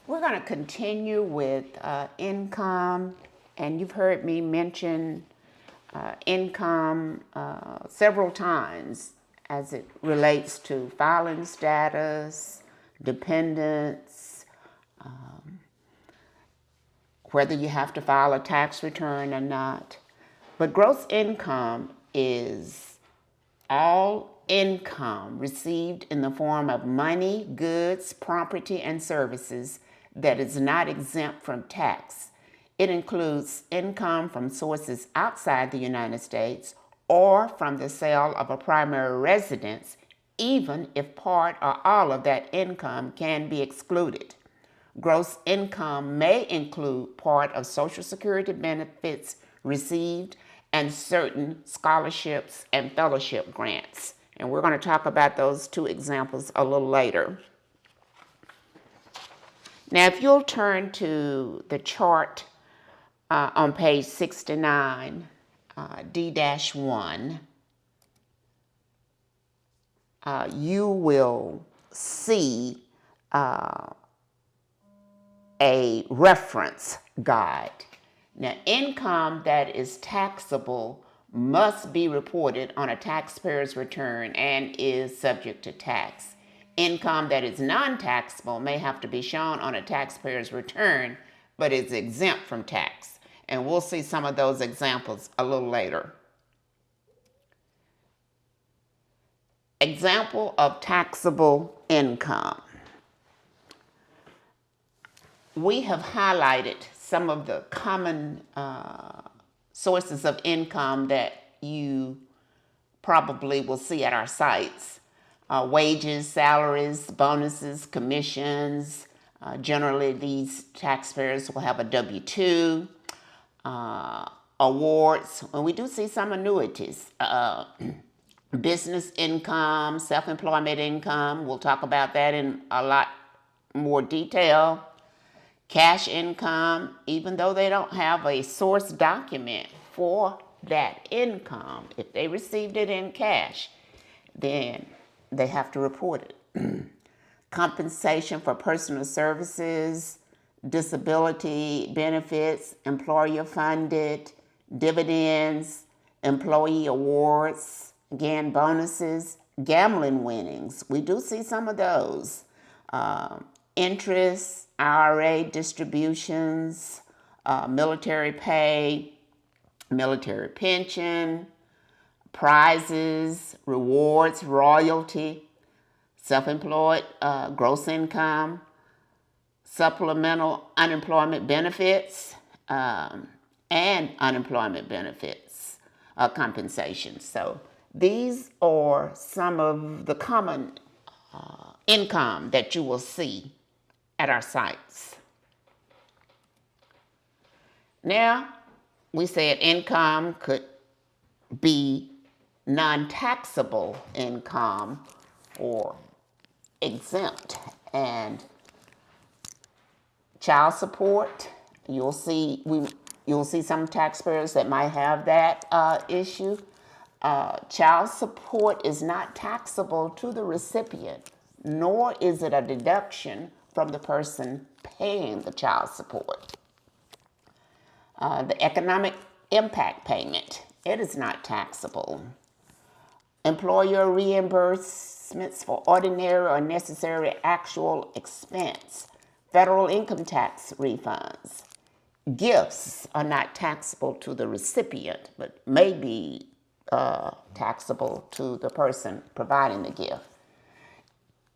We're going to continue with income, and you've heard me mention income several times as it relates to filing status, dependents, whether you have to file a tax return or not. But gross income is all income received in the form of money, goods, property, and services that is not exempt from tax. It includes income from sources outside the United States or from the sale of a primary residence, even if part or all of that income can be excluded. Gross income may include part of Social Security benefits received and certain scholarships and fellowship grants. And we're going to talk about those two examples a little later. Now, if you'll turn to the chart on page 69, D-1, you will see a reference guide. Now, income that is taxable must be reported on a taxpayer's return and is subject to tax. Income that is non-taxable may have to be shown on a taxpayer's return, but is exempt from tax. And we'll see some of those examples a little later. Example of taxable income. We have highlighted some of the common sources of income that you probably will see at our sites. Wages, salaries, bonuses, commissions. Generally, these taxpayers will have a W-2. Awards, and we do see some annuities. Business income, self-employment income. We'll talk about that in a lot more detail. Cash income, even though they don't have a source document for that income, if they received it in cash, then they have to report it. Compensation for personal services, disability benefits, employer funded, dividends, employee awards, again, bonuses, gambling winnings. We do see some of those. Interest, IRA distributions, military pay, military pension, prizes, rewards, royalty, self-employed, gross income, supplemental unemployment benefits, and unemployment benefits compensation. So these are some of the common income that you will see at our sites. Now, we said income could be non-taxable income or exempt. And child support, you'll see some taxpayers that might have that issue. Child support is not taxable to the recipient, nor is it a deduction from the person paying the child support. The economic impact payment, it is not taxable. Employer reimbursements for ordinary or necessary actual expense. Federal income tax refunds. Gifts are not taxable to the recipient, but may be taxable to the person providing the gift.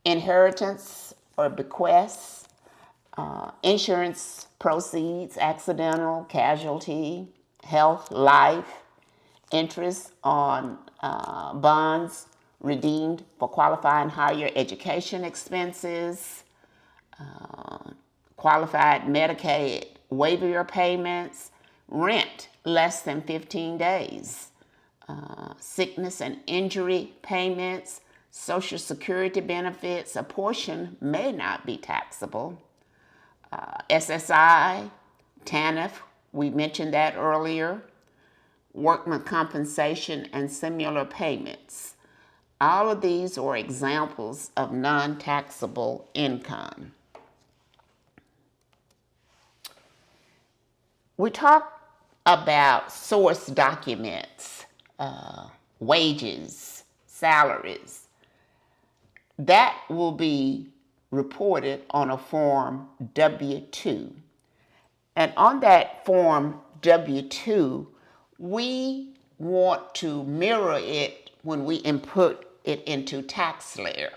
Inheritance or bequests, insurance proceeds, accidental, casualty, health, life, interest on bonds redeemed for qualifying higher education expenses, qualified Medicaid waiver payments, rent less than 15 days, sickness and injury payments, Social Security benefits. A portion may not be taxable. SSI, TANF, we mentioned that earlier. Workman compensation and similar payments. All of these are examples of non-taxable income. We talk about source documents, wages, salaries. That will be reported on a form W-2. And on that form W-2, we want to mirror it when we input it into TaxSlayer.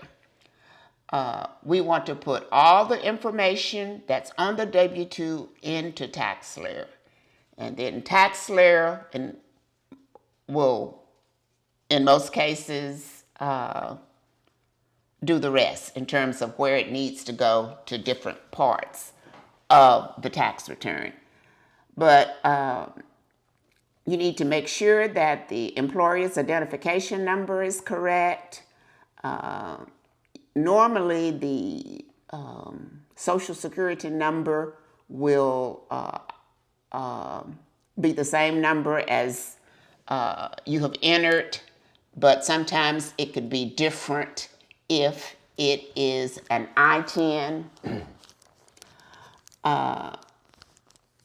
We want to put all the information that's on the W-2 into TaxSlayer. And then TaxSlayer will, in most cases, do the rest in terms of where it needs to go to different parts of the tax return. But you need to make sure that the employer's identification number is correct. Normally, the Social Security number will be the same number as you have entered, but sometimes it could be different if it is an I-10.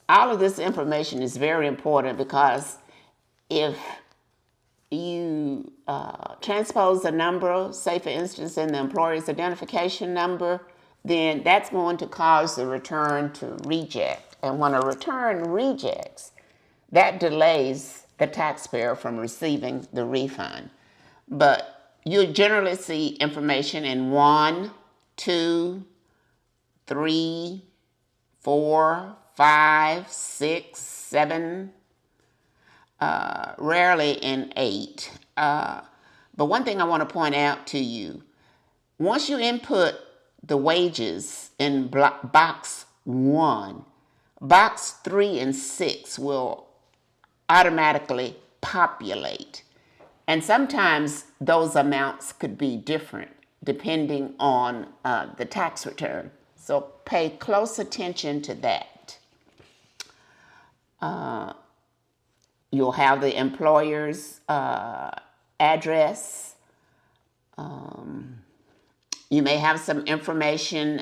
All of this information is very important because if you transpose a number, say for instance in the employer's identification number, then that's going to cause the return to reject. And when a return rejects, that delays the taxpayer from receiving the refund. But you'll generally see information in 1, 2, 3, 4, 5, 6, 7, rarely in 8. But one thing I want to point out to you, once you input the wages in box 1, box 3 and 6 will automatically populate. And sometimes those amounts could be different depending on the tax return. So pay close attention to that. You'll have the employer's address. You may have some information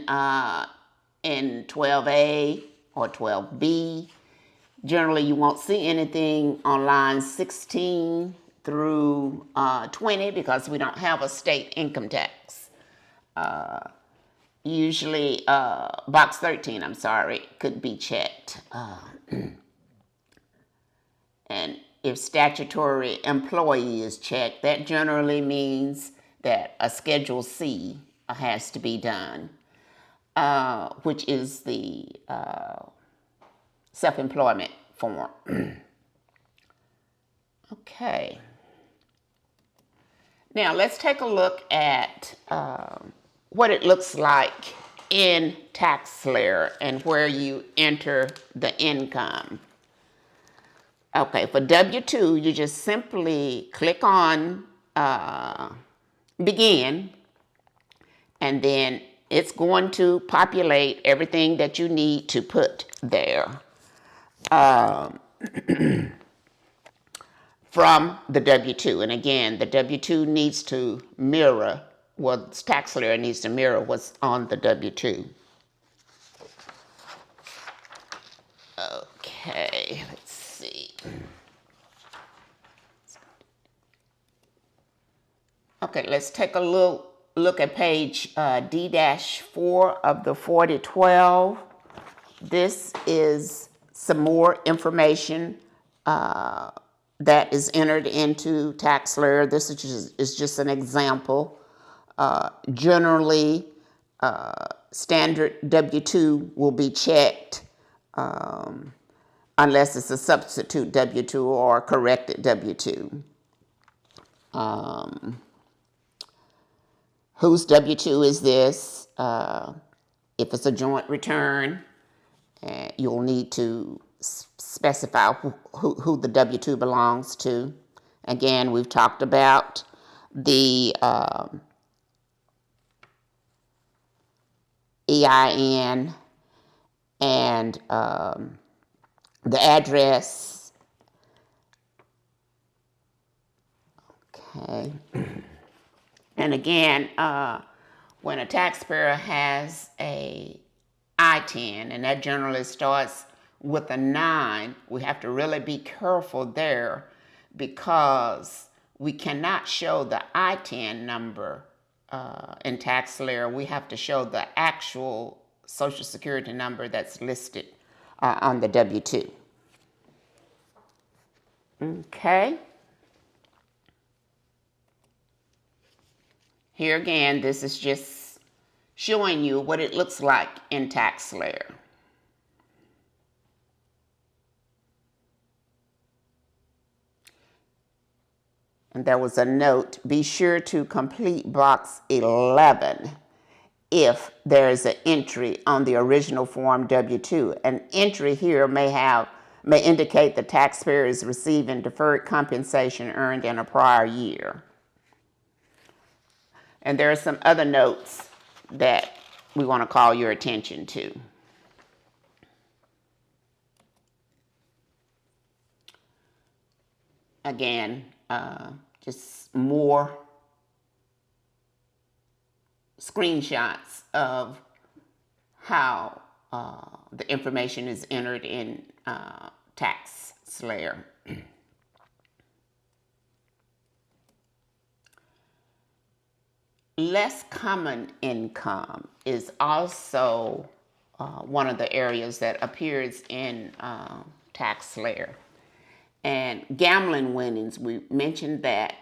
in 12A or 12B. Generally, you won't see anything on lines 16 through 20 because we don't have a state income tax. Usually, box 13, could be checked. And if statutory employee is checked, that generally means that a Schedule C has to be done, which is the self-employment form. Okay. Now let's take a look at what it looks like in TaxSlayer and where you enter the income. Okay, for W-2, you just simply click on Begin, and then it's going to populate everything that you need to put there from the W-2. And again, the W-2 needs to mirror, TaxSlayer needs to mirror what's on the W-2. Okay, let's see. Okay, let's take a look at page D-4 of the 4012. This is some more information that is entered into TaxSlayer. This is just an example. Generally, standard W-2 will be checked unless it's a substitute W-2 or a corrected W-2. Whose W-2 is this? If it's a joint return, you'll need to specify who the W-2 belongs to. Again, we've talked about the EIN and the address. Okay. And again, when a taxpayer has a I-10, and that generally starts with a 9, we have to really be careful there because we cannot show the ITIN number in TaxSlayer. We have to show the actual Social Security number that's listed on the W-2. Okay. Here again, this is just showing you what it looks like in TaxSlayer. And there was a note, be sure to complete box 11 if there is an entry on the original Form W-2. An entry here may indicate the taxpayer is receiving deferred compensation earned in a prior year. And there are some other notes that we want to call your attention to. Again, just more screenshots of how the information is entered in TaxSlayer. Less common income is also one of the areas that appears in TaxSlayer. And gambling winnings, we mentioned that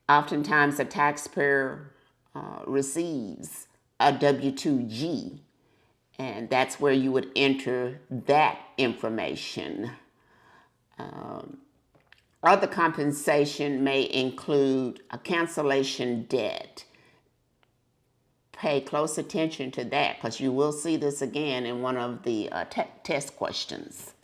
oftentimes a taxpayer receives a W-2G, and that's where you would enter that information. Other compensation may include a cancellation debt. Pay close attention to that because you will see this again in one of the test questions.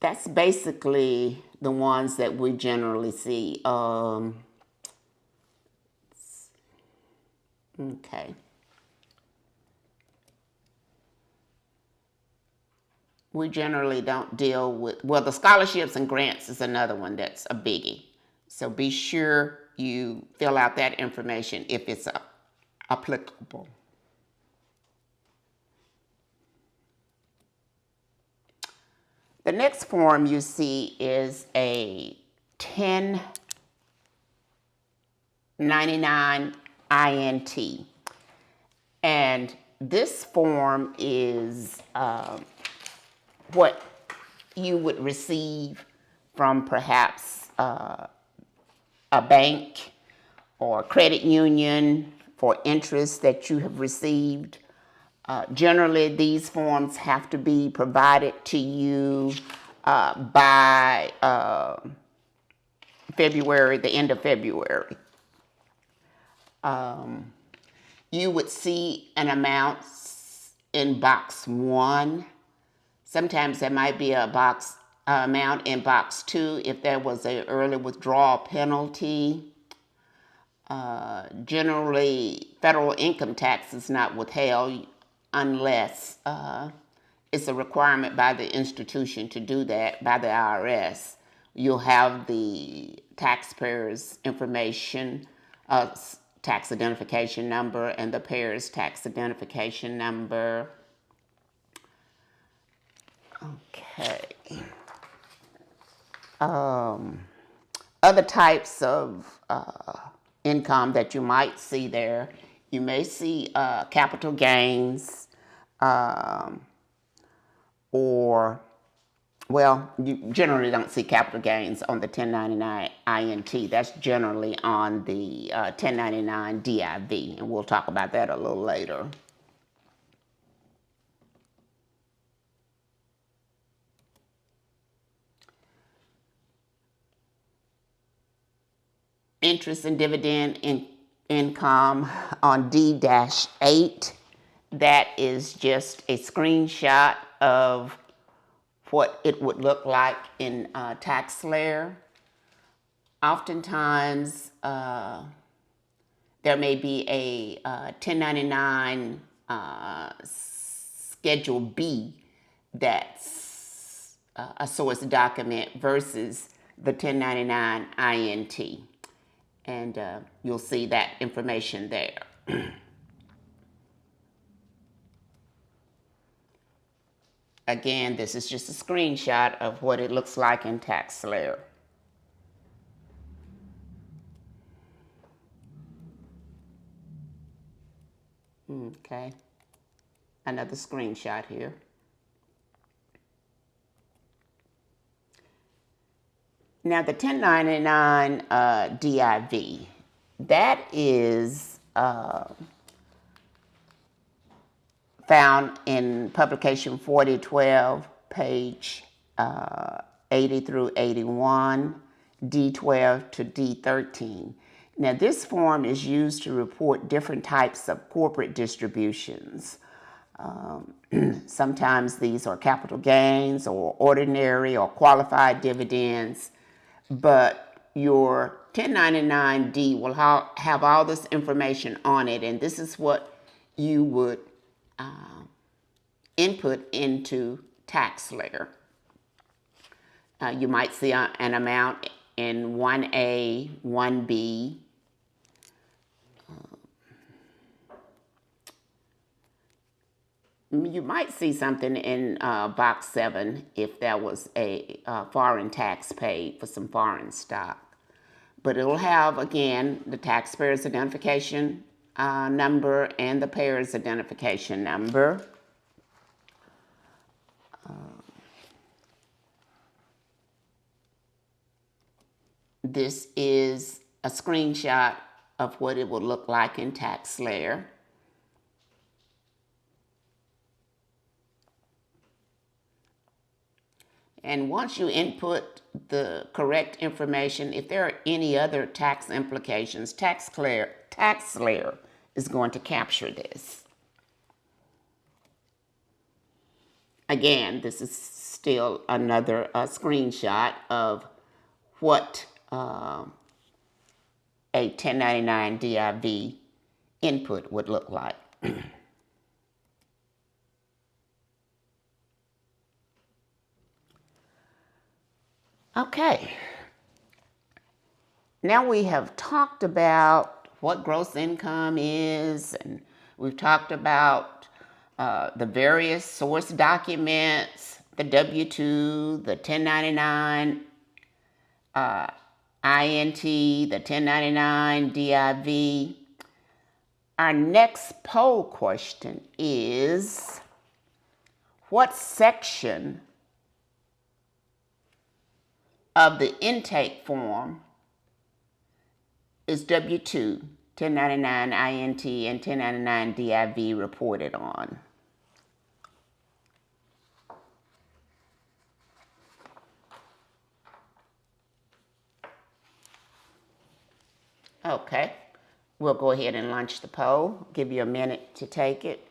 That's basically the ones that we generally see. Okay. We generally don't deal with, well, the scholarships and grants is another one that's a biggie. So be sure you fill out that information if it's applicable. The next form you see is a 1099 INT. And this form is what you would receive from perhaps a bank or credit union for interest that you have received. Generally, these forms have to be provided to you by February, the end of February. You would see an amount in box 1. Sometimes there might be a box amount in box 2 if there was an early withdrawal penalty. Generally, federal income tax is not withheld unless it's a requirement by the institution to do that, by the IRS. You'll have the taxpayer's information, tax identification number, and the payer's tax identification number. Okay. Other types of income that you might see there, you may see capital gains, or, well, you generally don't see capital gains on the 1099 INT. That's generally on the 1099 DIV, and we'll talk about that a little later. Interest and dividend income on D-8. That is just a screenshot of what it would look like in TaxSlayer. Oftentimes, there may be a 1099 Schedule B that's a source document versus the 1099 INT. And you'll see that information there. again, this is just a screenshot of what it looks like in TaxSlayer. Okay, another screenshot here. Now the 1099 DIV, that is found in publication 4012, page 80 through 81, D12 to D13. Now this form is used to report different types of corporate distributions. Sometimes these are capital gains or ordinary or qualified dividends, but your 1099-D will have all this information on it, and this is what you would input into TaxSlayer. You might see an amount in 1A, 1B. You might see something in box 7 if there was a foreign tax paid for some foreign stock. But it'll have, again, the taxpayer's identification number and the payer's identification number. This is a screenshot of what it would look like in TaxSlayer. And once you input the correct information, if there are any other tax implications, TaxSlayer is going to capture this. Again, this is still another screenshot of what a 1099 DIV input would look like. Okay. Now we have talked about what gross income is, and we've talked about the various source documents, the W-2, the 1099 INT, the 1099 DIV. Our next poll question is, what section of the intake form is W-2, 1099 INT, and 1099 DIV reported on? Okay, we'll go ahead and launch the poll. Give you a minute to take it.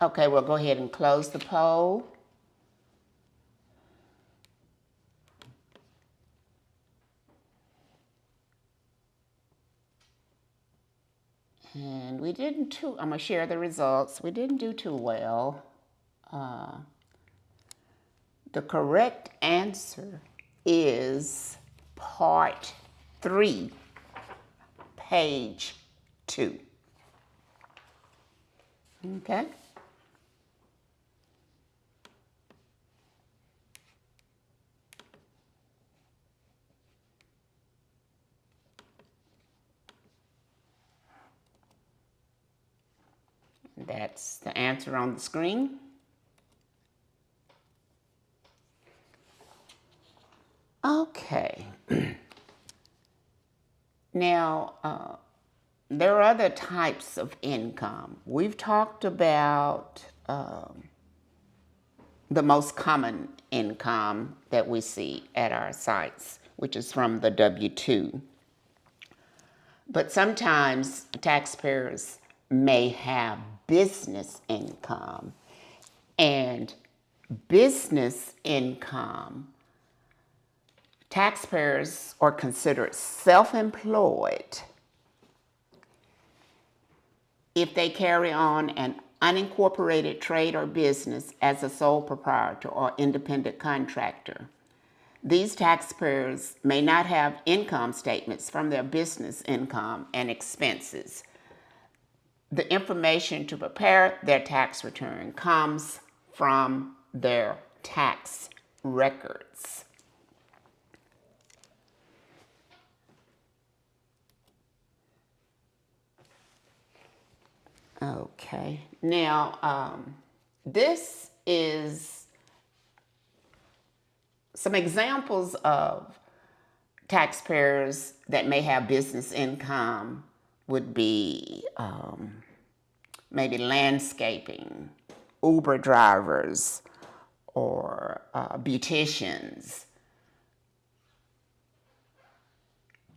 Okay, we'll go ahead and close the poll. And we didn't too, I'm gonna share the results. We didn't do too well. The correct answer is part 3, page 2. Okay. That's the answer on the screen. Okay. Now, there are other types of income. We've talked about the most common income that we see at our sites, which is from the W-2. But sometimes taxpayers may have business income, and business income, taxpayers are considered self-employed if they carry on an unincorporated trade or business as a sole proprietor or independent contractor. These taxpayers may not have income statements from their business income and expenses. The information to prepare their tax return comes from their tax records. Okay, now this is some examples of taxpayers that may have business income would be maybe landscaping, Uber drivers, or beauticians.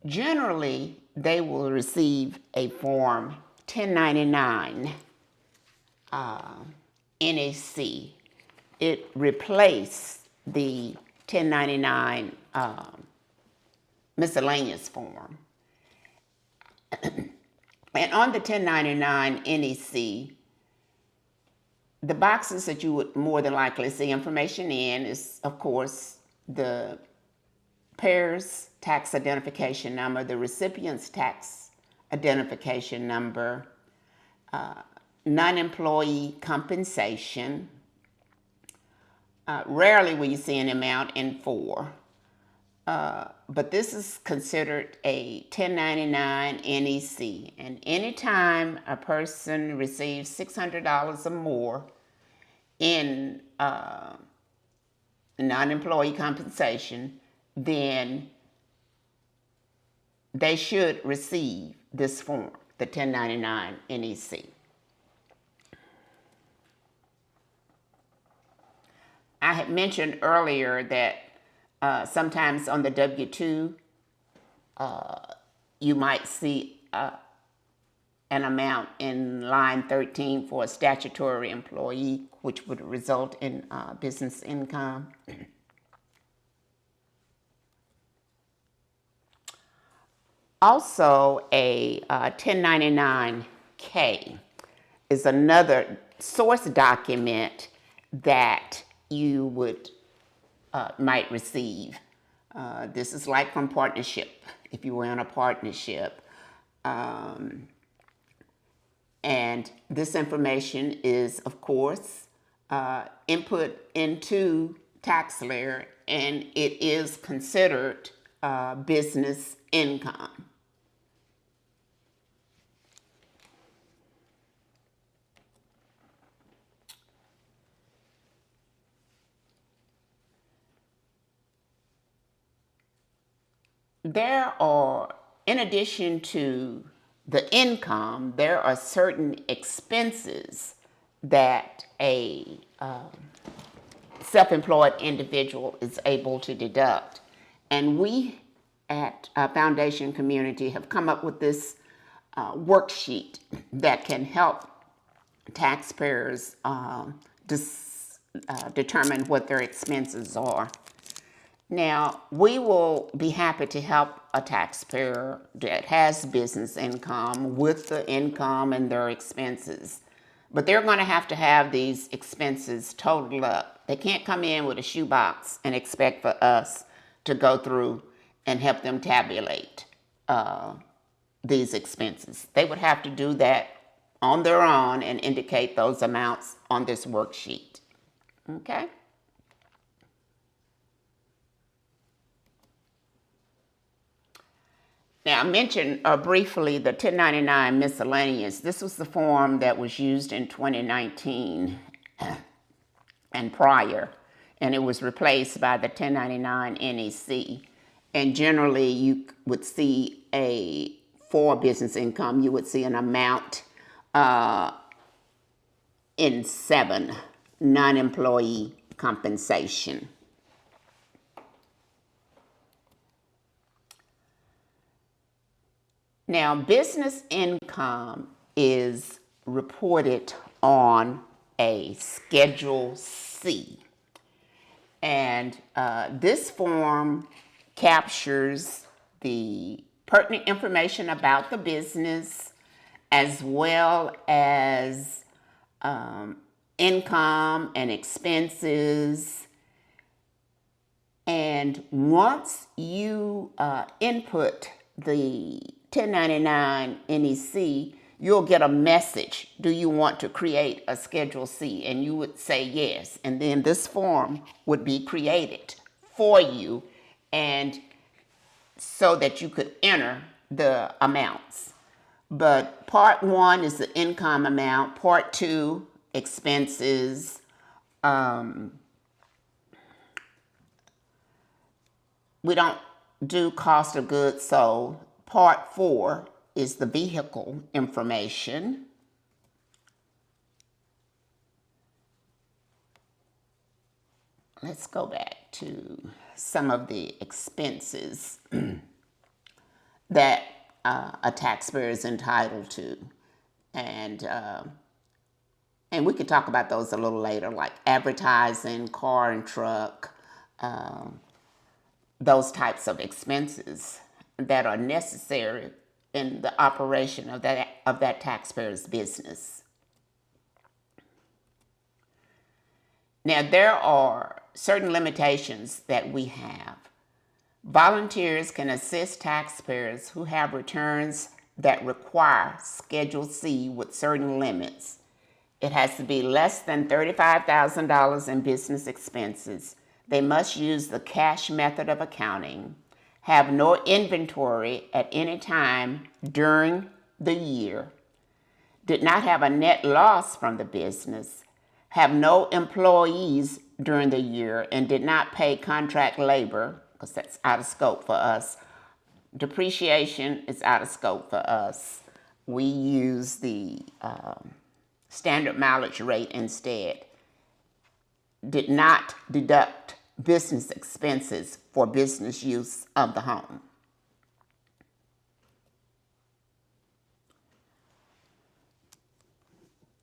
Generally, they will receive a Form 1099 NAC. It replaced the 1099 Miscellaneous form. And on the 1099 NEC, the boxes that you would more than likely see information in is, of course, the payer's tax identification number, the recipient's tax identification number, non-employee compensation. Rarely will you see an amount in 4. But this is considered a 1099 NEC. And anytime a person receives $600 or more in non-employee compensation, then they should receive this form, the 1099 NEC. I had mentioned earlier that sometimes on the W-2, you might see an amount in line 13 for a statutory employee, which would result in business income. Also, a 1099-K is another source document that you would might receive. This is like from partnership, if you were in a partnership. And this information is, of course, input into TaxLayer, and it is considered business income. There are, in addition to the income, there are certain expenses that a self-employed individual is able to deduct. And we at Foundation Community have come up with this worksheet that can help taxpayers determine what their expenses are. Now, we will be happy to help a taxpayer that has business income with the income and their expenses. But they're going to have these expenses totaled up. They can't come in with a shoebox and expect for us to go through and help them tabulate these expenses. They would have to do that on their own and indicate those amounts on this worksheet. Okay? Now, I mentioned briefly the 1099 miscellaneous. This was the form that was used in 2019 and prior, and it was replaced by the 1099 NEC. And generally, you would see for business income, you would see an amount in 7, non-employee compensation. Now, business income is reported on a Schedule C. And this form captures the pertinent information about the business as well as income and expenses. And once you input the 1099 NEC, you'll get a message. Do you want to create a Schedule C? And you would say yes. And then this form would be created for you, and so that you could enter the amounts. But part 1 is the income amount. Part 2, expenses. We don't do cost of goods sold. Part 4 is the vehicle information. Let's go back to some of the expenses that a taxpayer is entitled to. And we could talk about those a little later, like advertising, car and truck, those types of expenses that are necessary in the operation of that taxpayer's business. Now, there are certain limitations that we have. Volunteers can assist taxpayers who have returns that require Schedule C with certain limits. It has to be less than $35,000 in business expenses. They must use the cash method of accounting, have no inventory at any time during the year, did not have a net loss from the business, have no employees during the year, and did not pay contract labor, because that's out of scope for us. Depreciation is out of scope for us. We use the standard mileage rate instead. Did not deduct business expenses for business use of the home.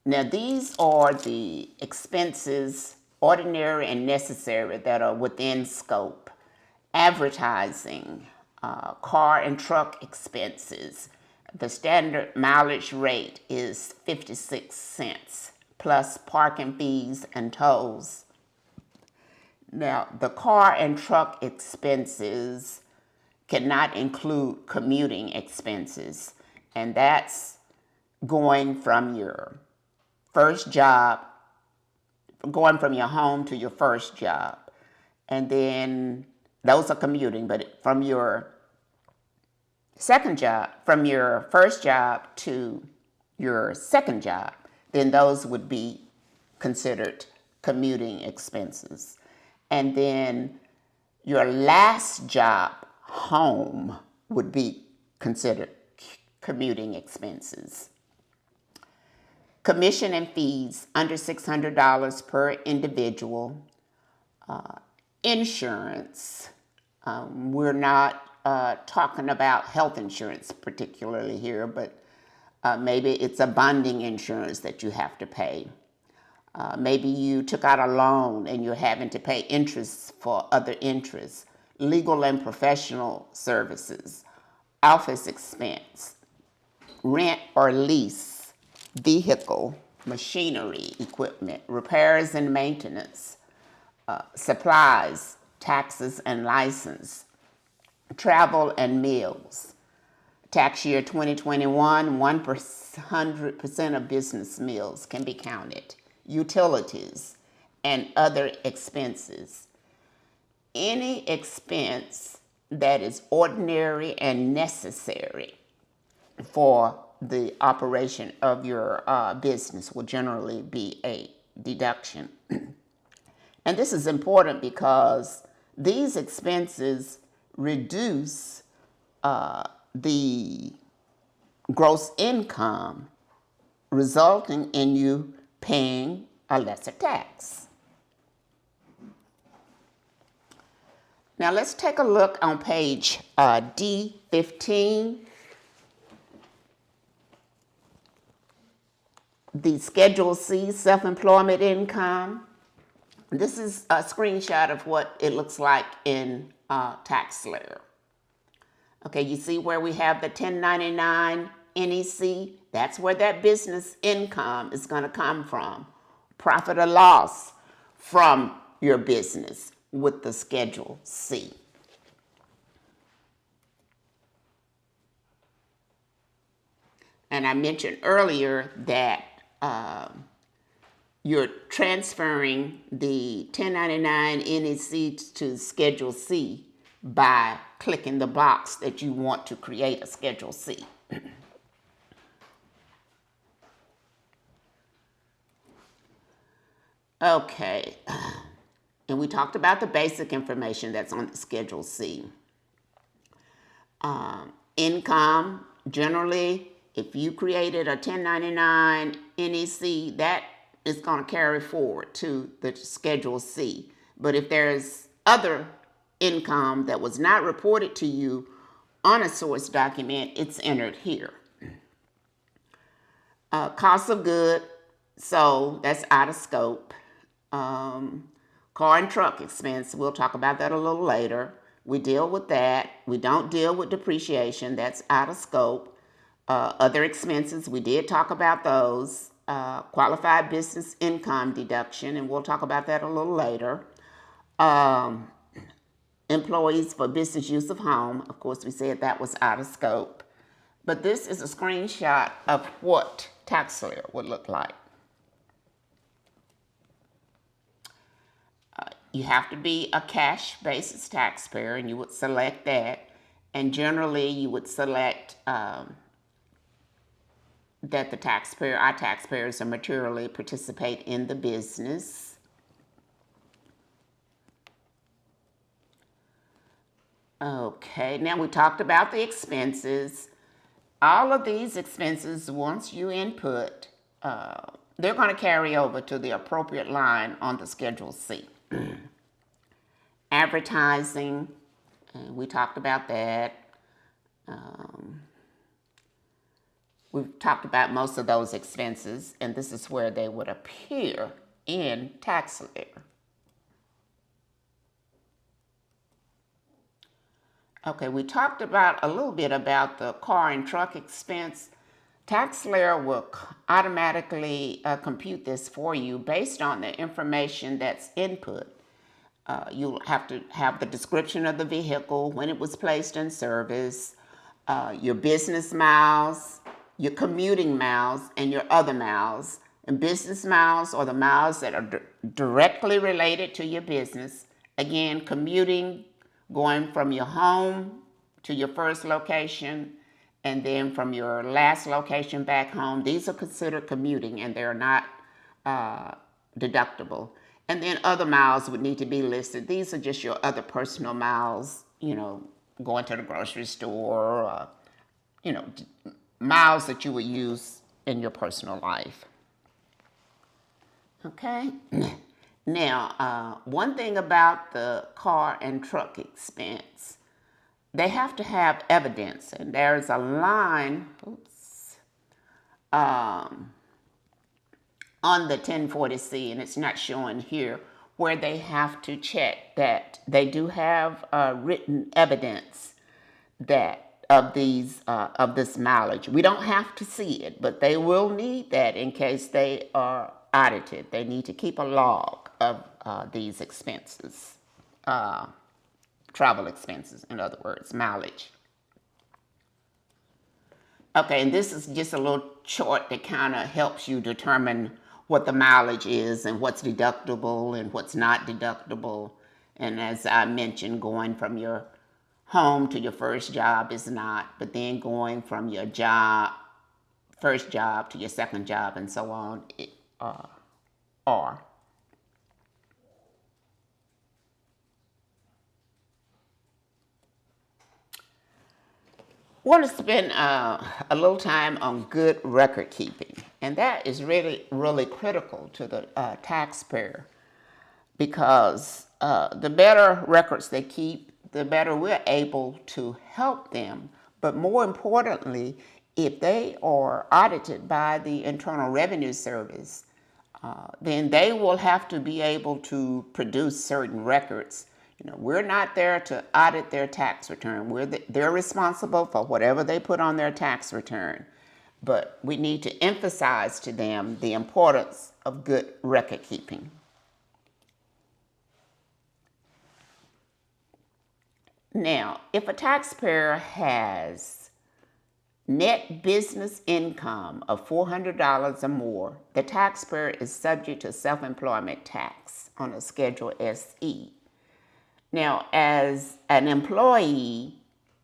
Now, these are the expenses, ordinary and necessary, that are within scope. Advertising, car and truck expenses. The standard mileage rate is 56 cents, plus parking fees and tolls. Now, the car and truck expenses cannot include commuting expenses, and that's going from your first job, going from your home to your first job. And then those are commuting, but from your second job, from your first job to your second job, then those would be considered commuting expenses. And then your last job home would be considered commuting expenses. Commission and fees under $600 per individual. Insurance. We're not talking about health insurance particularly here, but maybe it's a bonding insurance that you have to pay. Maybe you took out a loan and you're having to pay interest for other interests. Legal and professional services. Office expense. Rent or lease. Vehicle, machinery, equipment. Repairs and maintenance. Supplies, taxes and license. Travel and meals. Tax year 2021, 100% of business meals can be counted. Utilities and other expenses. Any expense that is ordinary and necessary for the operation of your business will generally be a deduction. And this is important because these expenses reduce the gross income, resulting in you paying a lesser tax. Now let's take a look on page D15. The Schedule C, self-employment income. This is a screenshot of what it looks like in TaxSlayer. Okay, you see where we have the 1099 NEC? That's where that business income is going to come from. Profit or loss from your business with the Schedule C. And I mentioned earlier that you're transferring the 1099 NEC to Schedule C by clicking the box that you want to create a Schedule C. Okay, and we talked about the basic information that's on the Schedule C. Income, generally, if you created a 1099 NEC, that is going to carry forward to the Schedule C. But if there's other income that was not reported to you on a source document, it's entered here. Cost of good, so that's out of scope. Car and truck expense, we'll talk about that a little later. We deal with that. We don't deal with depreciation, that's out of scope. Other expenses, we did talk about those. Qualified business income deduction, and we'll talk about that a little later. Employees for business use of home, of course we said that was out of scope. But this is a screenshot of what TaxSlayer would look like. You have to be a cash basis taxpayer, and you would select that. And generally you would select that our taxpayers are materially participate in the business. Okay, now we talked about the expenses. All of these expenses, once you input, they're going to carry over to the appropriate line on the Schedule C. Advertising, we talked about that. We've talked about most of those expenses, and this is where they would appear in TaxSlayer. Okay, we talked about a little bit about the car and truck expense. TaxSlayer will automatically compute this for you based on the information that's input. You'll have to have the description of the vehicle, when it was placed in service, your business miles, your commuting miles, and your other miles. And business miles are the miles that are directly related to your business. Again, commuting, going from your home to your first location, and then from your last location back home. These are considered commuting, and they're not deductible. And then other miles would need to be listed. These are just your other personal miles, going to the grocery store, miles that you would use in your personal life. Okay? Now, one thing about the car and truck expense, they have to have evidence, and there's a line, on the 1040C, and it's not showing here, where they have to check that they do have written evidence of this mileage. We don't have to see it, but they will need that in case they are audited. They need to keep a log of these expenses, travel expenses, in other words, mileage. Okay, and this is just a little chart that kind of helps you determine what the mileage is and what's deductible and what's not deductible. And as I mentioned, going from your home to your first job is not, but then going from your job, first job to your second job and so on, are. I want to spend a little time on good record keeping, and that is really, really critical to the taxpayer, because the better records they keep, the better we're able to help them. But more importantly, if they are audited by the Internal Revenue Service, then they will have to be able to produce certain records. We're not there to audit their tax return. They're responsible for whatever they put on their tax return. But we need to emphasize to them the importance of good record keeping. Now, if a taxpayer has net business income of $400 or more, the taxpayer is subject to self-employment tax on a Schedule SE. Now, as an employee,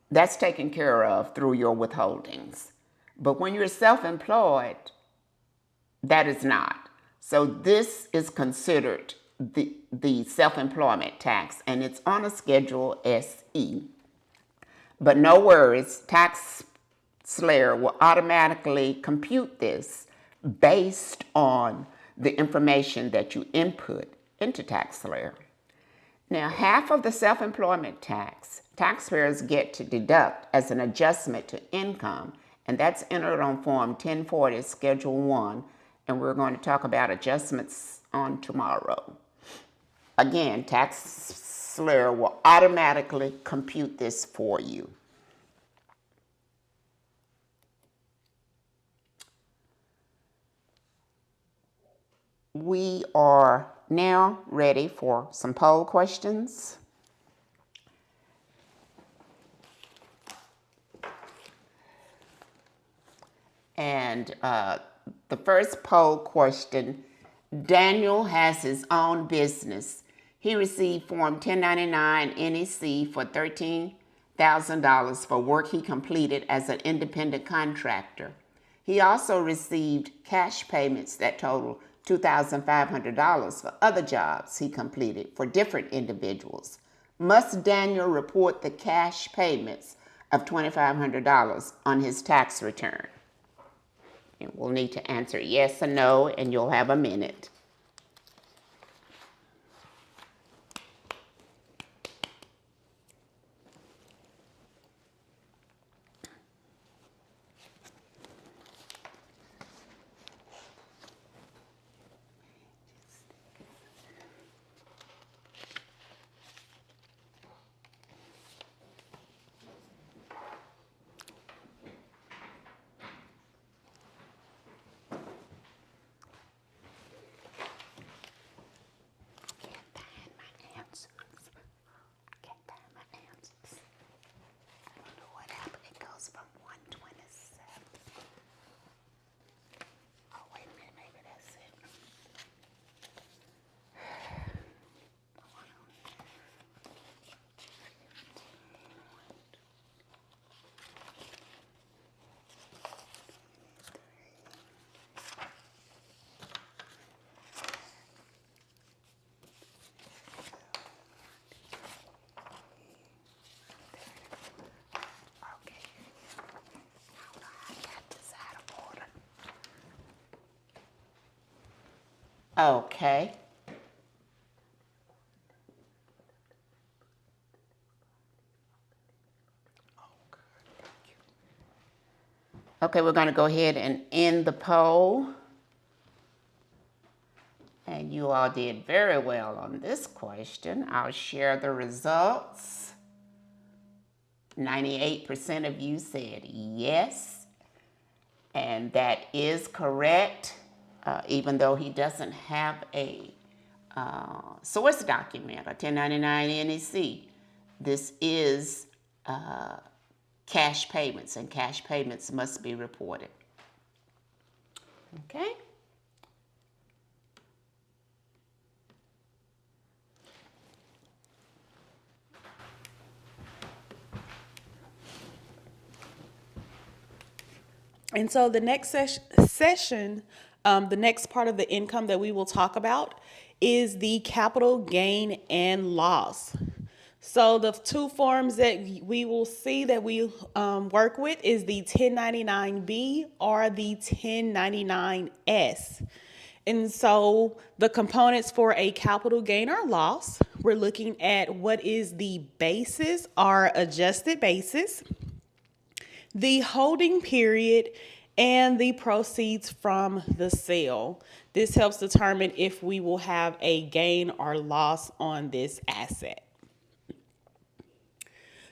that's taken care of through your withholdings. But when you're self-employed, that is not. So this is considered the self-employment tax, and it's on a Schedule SE. But no worries, TaxSlayer will automatically compute this based on the information that you input into TaxSlayer. Now, half of the self-employment tax, taxpayers get to deduct as an adjustment to income, and that's entered on Form 1040 Schedule 1, and we're going to talk about adjustments on tomorrow. Again, TaxSlayer will automatically compute this for you. We are now ready for some poll questions. And the first poll question, Daniel has his own business. He received Form 1099 NEC for $13,000 for work he completed as an independent contractor. He also received cash payments that total $2,500 for other jobs he completed for different individuals. Must Daniel report the cash payments of $2,500 on his tax return? And we'll need to answer yes or no, and you'll have a minute. Okay. Okay, we're going to go ahead and end the poll. And you all did very well on this question. I'll share the results. 98% of you said yes, and that is correct, even though he doesn't have a source document, a 1099 NEC. This is cash payments, and cash payments must be reported. Okay? And so the next session, the next part of the income that we will talk about is the capital gain and loss. So the two forms that we will see that we work with is the 1099B or the 1099S. And so the components for a capital gain or loss, we're looking at what is the basis or adjusted basis, the holding period, and the proceeds from the sale. This helps determine if we will have a gain or loss on this asset.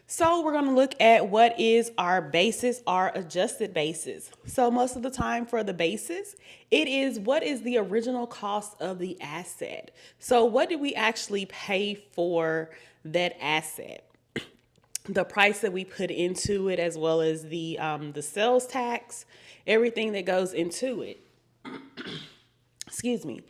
So we're going to look at what is our basis, our adjusted basis. So most of the time for the basis, it is what is the original cost of the asset. So what did we actually pay for that asset? The price that we put into it, as well as the sales tax, everything that goes into it. Excuse me.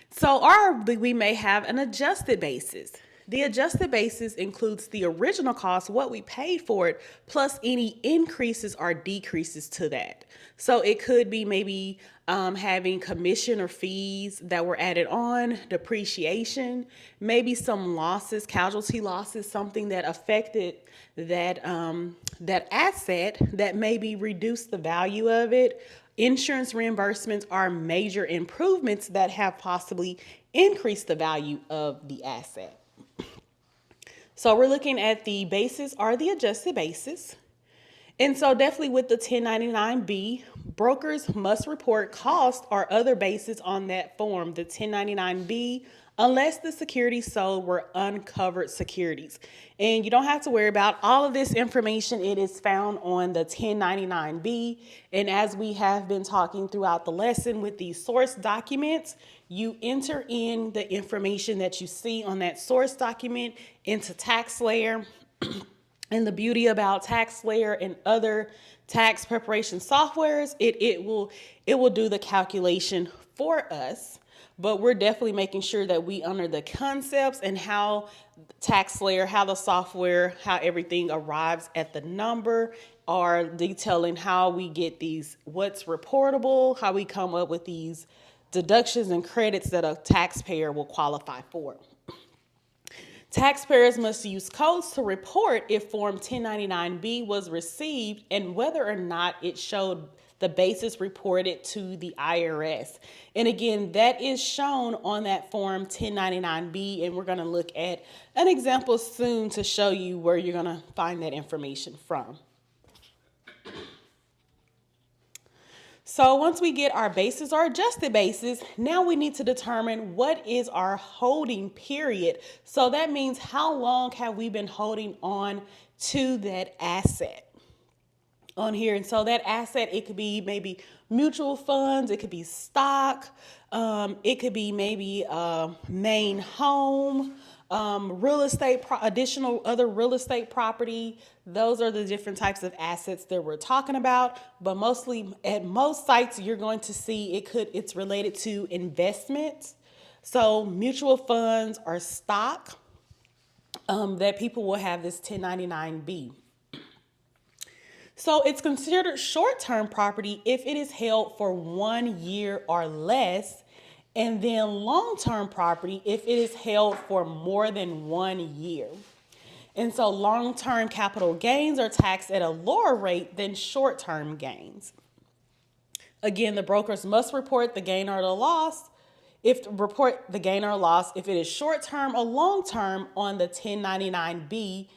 So we may have an adjusted basis. The adjusted basis includes the original cost, what we paid for it, plus any increases or decreases to that. So it could be maybe having commission or fees that were added on, depreciation, maybe some losses, casualty losses, something that affected that asset that maybe reduced the value of it. Insurance reimbursements are major improvements that have possibly increased the value of the asset. So we're looking at the basis or the adjusted basis. And so definitely with the 1099B, brokers must report cost or other basis on that form, the 1099B, unless the securities sold were uncovered securities. And you don't have to worry about all of this information. It is found on the 1099B. And as we have been talking throughout the lesson with these source documents, you enter in the information that you see on that source document into TaxSlayer. And the beauty about TaxSlayer and other tax preparation softwares, it will do the calculation for us. But we're definitely making sure that we honor the concepts and how TaxSlayer, how the software, how everything arrives at the number, or detailing how we get these, what's reportable, how we come up with these deductions and credits that a taxpayer will qualify for. Taxpayers must use codes to report if Form 1099B was received and whether or not it showed the basis reported to the IRS. And again, that is shown on that Form 1099B, and we're going to look at an example soon to show you where you're going to find that information from. So once we get our basis or adjusted basis, now we need to determine what is our holding period. So that means how long have we been holding on to that asset on here. And so that asset, it could be maybe mutual funds, it could be stock, it could be maybe a main home, real estate, additional other real estate property. Those are the different types of assets that we're talking about. But mostly at most sites, you're going to see it's related to investments. So mutual funds or stock that people will have this 1099B. So it's considered short-term property if it is held for 1 year or less, and then long-term property if it is held for more than 1 year. And so long-term capital gains are taxed at a lower rate than short-term gains. Again, the brokers must report the gain or the loss if it is short-term or long-term on the 1099B,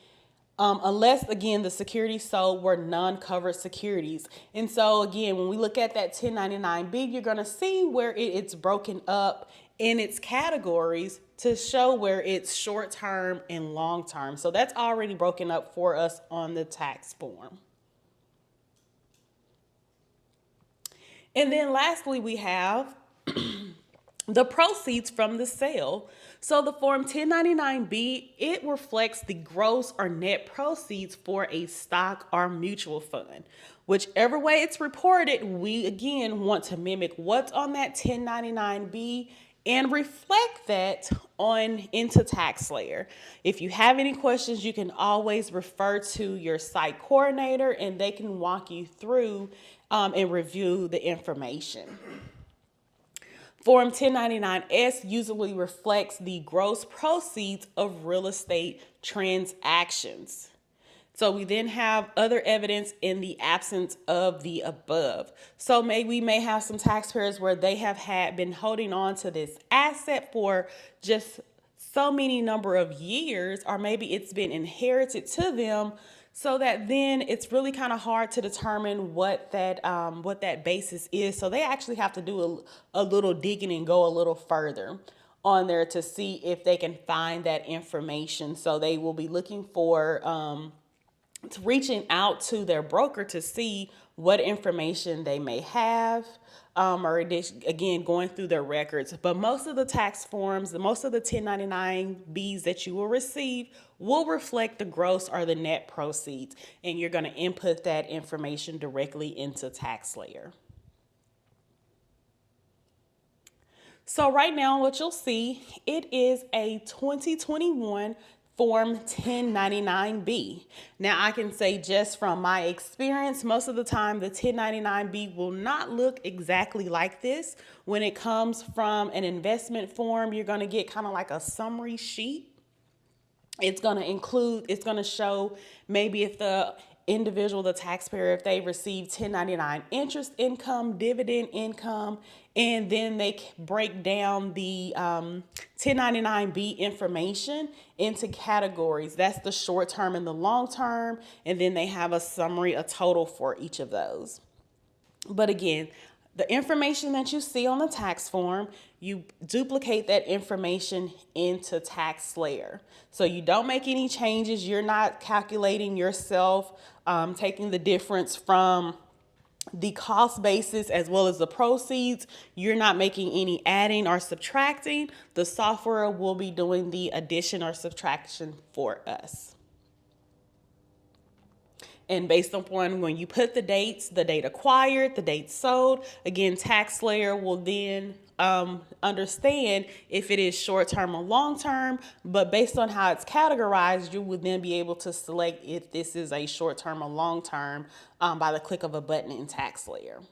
unless, again, the securities sold were non-covered securities. And so, again, when we look at that 1099B, you're going to see where it's broken up in its categories to show where it's short-term and long-term. So that's already broken up for us on the tax form. And then lastly, we have the proceeds from the sale. So the Form 1099B, it reflects the gross or net proceeds for a stock or mutual fund. Whichever way it's reported, we again want to mimic what's on that 1099B and reflect that on into TaxSlayer. If you have any questions, you can always refer to your site coordinator and they can walk you through and review the information. Form 1099-S usually reflects the gross proceeds of real estate transactions. So we then have other evidence in the absence of the above. So we may have some taxpayers where they have been holding on to this asset for just so many number of years, or maybe it's been inherited to them, so that then it's really kind of hard to determine what that basis is. So they actually have to do a little digging and go a little further on there to see if they can find that information. So they will be looking for reaching out to their broker to see what information they may have, or again, going through their records. But most of the tax forms, most of the 1099-Bs that you will receive will reflect the gross or the net proceeds, and you're going to input that information directly into TaxSlayer. So right now, what you'll see, it is a 2021 Form 1099-B. Now, I can say just from my experience, most of the time the 1099-B will not look exactly like this. When it comes from an investment form, you're going to get kind of like a summary sheet. It's going to show maybe if the individual, the taxpayer, if they receive 1099 interest income, dividend income, and then they break down the 1099-B information into categories. That's the short term and the long term. And then they have a summary, a total for each of those. But again, the information that you see on the tax form, you duplicate that information into TaxSlayer. So you don't make any changes. You're not calculating yourself, taking the difference from the cost basis as well as the proceeds. You're not making any adding or subtracting. The software will be doing the addition or subtraction for us. And based upon when you put the dates, the date acquired, the date sold, again, TaxSlayer will then understand if it is short-term or long-term, but based on how it's categorized, you would then be able to select if this is a short-term or long-term by the click of a button in TaxSlayer.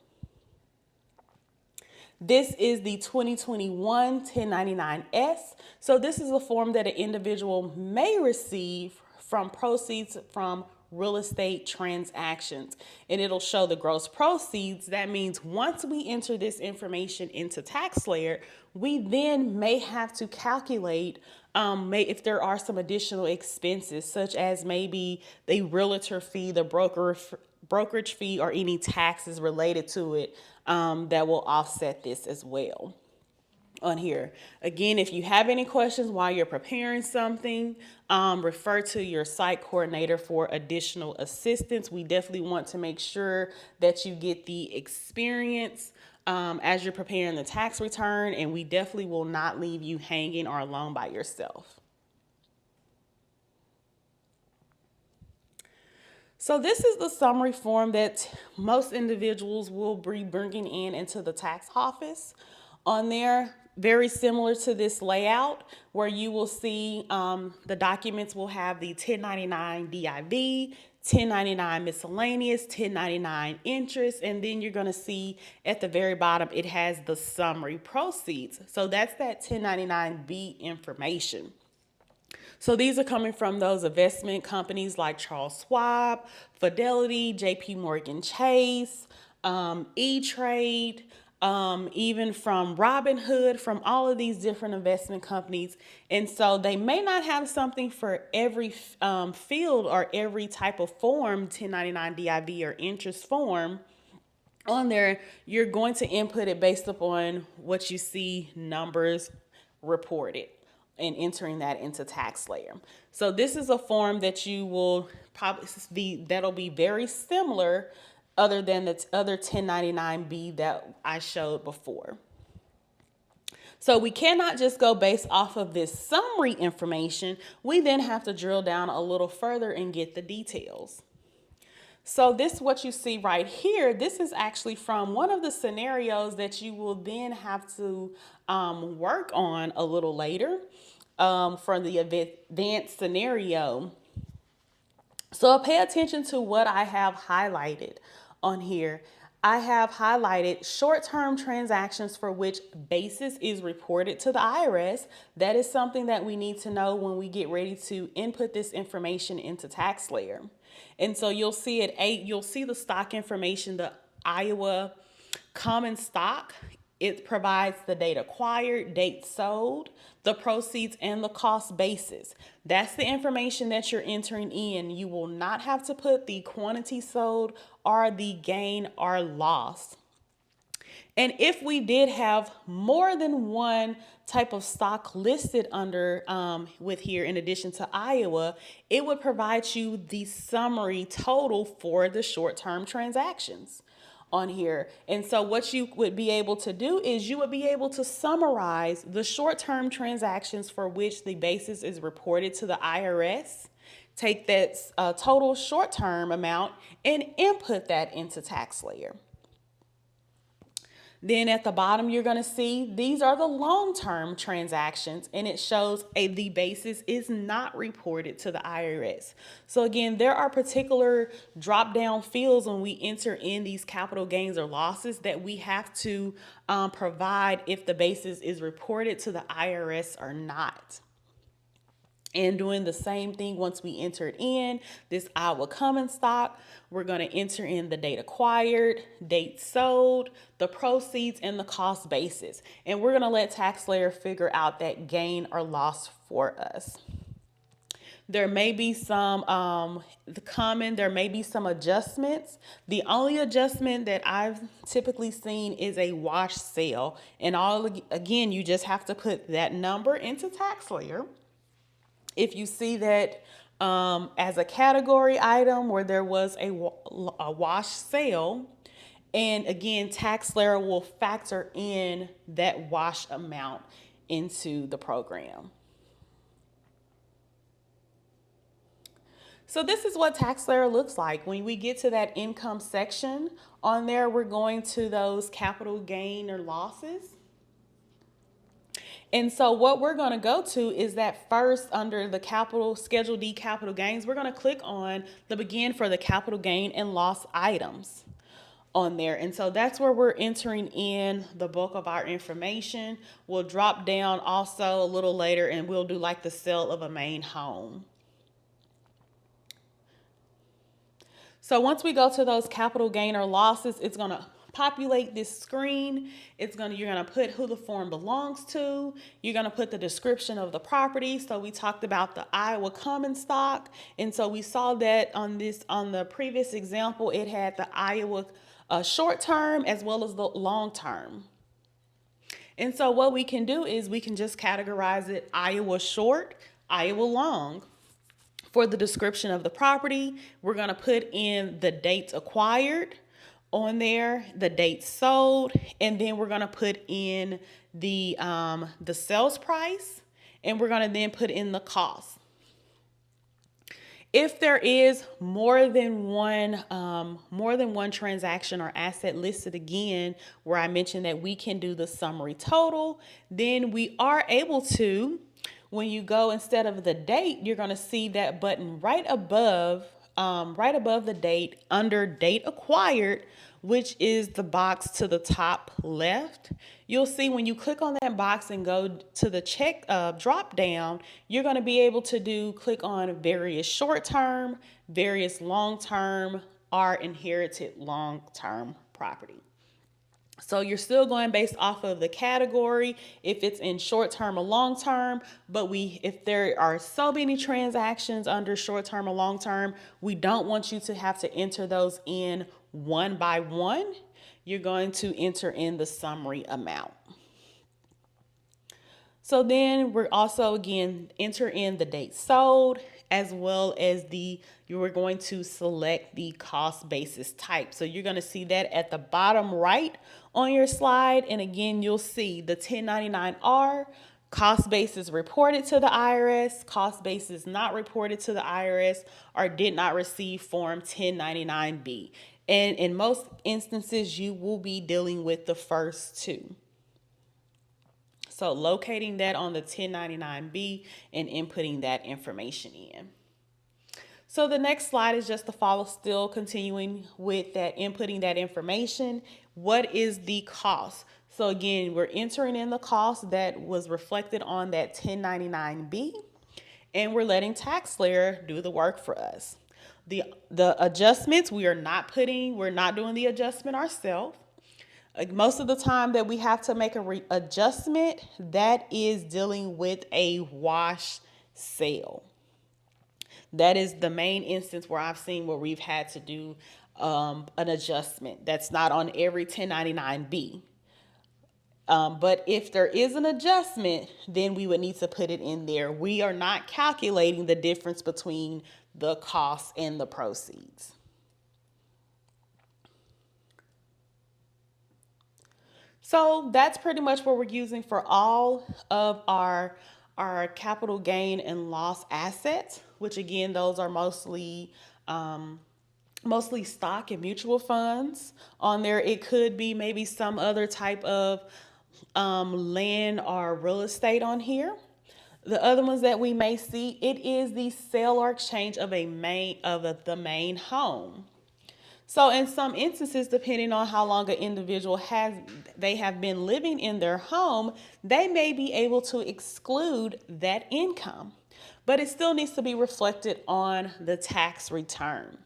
This is the 2021 1099-S. So this is a form that an individual may receive from proceeds from real estate transactions, and it'll show the gross proceeds. That means once we enter this information into TaxSlayer, we then may have to calculate if there are some additional expenses, such as maybe the realtor fee, the brokerage fee, or any taxes related to it that will offset this as well. On here. Again, if you have any questions while you're preparing something, refer to your site coordinator for additional assistance. We definitely want to make sure that you get the experience as you're preparing the tax return, and we definitely will not leave you hanging or alone by yourself. So this is the summary form that most individuals will be bringing into the tax office. On there, very similar to this layout, where you will see the documents will have the 1099 DIV, 1099 miscellaneous, 1099 interest, and then you're going to see at the very bottom it has the summary proceeds. So that's that 1099-B information. So these are coming from those investment companies like Charles Schwab, Fidelity, JP Morgan Chase, E-Trade, even from Robinhood, from all of these different investment companies. And so they may not have something for every field or every type of form, 1099 DIV or interest form on there. You're going to input it based upon what you see numbers reported and entering that into TaxSlayer. So this is a form that you will that'll be very similar other than the other 1099-B that I showed before. So we cannot just go based off of this summary information. We then have to drill down a little further and get the details. So this, what you see right here, this is actually from one of the scenarios that you will then have to work on a little later for the advanced scenario. So pay attention to what I have highlighted on here. I have highlighted short-term transactions for which basis is reported to the IRS. That is something that we need to know when we get ready to input this information into TaxSlayer. And so you'll see you'll see the stock information, the Iowa common stock. It provides the date acquired, date sold, the proceeds, and the cost basis. That's the information that you're entering in. You will not have to put the quantity sold or the gain or loss. And if we did have more than one type of stock listed under with here, in addition to Iowa, it would provide you the summary total for the short-term transactions on here. And so what you would be able to do is you would be able to summarize the short-term transactions for which the basis is reported to the IRS, take that total short-term amount and input that into TaxSlayer. Then at the bottom, you're going to see these are the long-term transactions, and it shows the basis is not reported to the IRS. So again, there are particular drop-down fields when we enter in these capital gains or losses that we have to provide if the basis is reported to the IRS or not. And doing the same thing once we entered in this Iowa common stock, we're going to enter in the date acquired, date sold, the proceeds, and the cost basis. And we're going to let TaxSlayer figure out that gain or loss for us. There may be some there may be some adjustments. The only adjustment that I've typically seen is a wash sale. And again, you just have to put that number into TaxSlayer. If you see that as a category item where there was a wash sale, and again, TaxSlayer will factor in that wash amount into the program. So this is what TaxSlayer looks like. When we get to that income section on there, we're going to those capital gain or losses. And so what we're going to go to is that first under the capital Schedule D capital gains, we're going to click on the begin for the capital gain and loss items on there. And so that's where we're entering in the bulk of our information. We'll drop down also a little later and we'll do like the sale of a main home. So once we go to those capital gain or losses, it's going to populate this screen. You're going to put who the form belongs to. You're going to put the description of the property. So we talked about the Iowa common stock. And so we saw that on the previous example, it had the Iowa short term as well as the long term. And so what we can do is we can just categorize it Iowa short, Iowa long. For the description of the property, we're going to put in the dates acquired on there, the date sold, and then we're going to put in the sales price, and we're going to then put in the cost. If there is more than one transaction or asset listed again, where I mentioned that we can do the summary total, then we are able to, when you go instead of the date, you're going to see that button right above the date under date acquired, which is the box to the top left. You'll see when you click on that box and go to the check drop down, you're going to be able to click on various short term, various long term, or inherited long term property. So you're still going based off of the category, if it's in short term or long term, but if there are so many transactions under short term or long term, we don't want you to have to enter those in one by one. You're going to enter in the summary amount. So then we're also again enter in the date sold, as well as you are going to select the cost basis type. So you're going to see that at the bottom right on your slide. And again, you'll see the 1099R Cost basis reported to the IRS, cost basis not reported to the IRS, or did not receive Form 1099-B. And in most instances, you will be dealing with the first two. So locating that on the 1099-B and inputting that information in. So the next slide is just to follow, still continuing with that, inputting that information. What is the cost? So again, we're entering in the cost that was reflected on that 1099-B, and we're letting TaxSlayer do the work for us. The adjustments, we're not doing the adjustment ourselves. Like most of the time that we have to make a adjustment, that is dealing with a wash sale. That is the main instance where I've seen where we've had to do an adjustment. That's not on every 1099-B. But if there is an adjustment, then we would need to put it in there. We are not calculating the difference between the costs and the proceeds. So that's pretty much what we're using for all of our capital gain and loss assets, which again, those are mostly stock and mutual funds. On there, it could be maybe some other type of land or real estate on here. The other ones that we may see, it is the sale or exchange of the main home. So in some instances, depending on how long an individual have been living in their home, they may be able to exclude that income, but it still needs to be reflected on the tax return.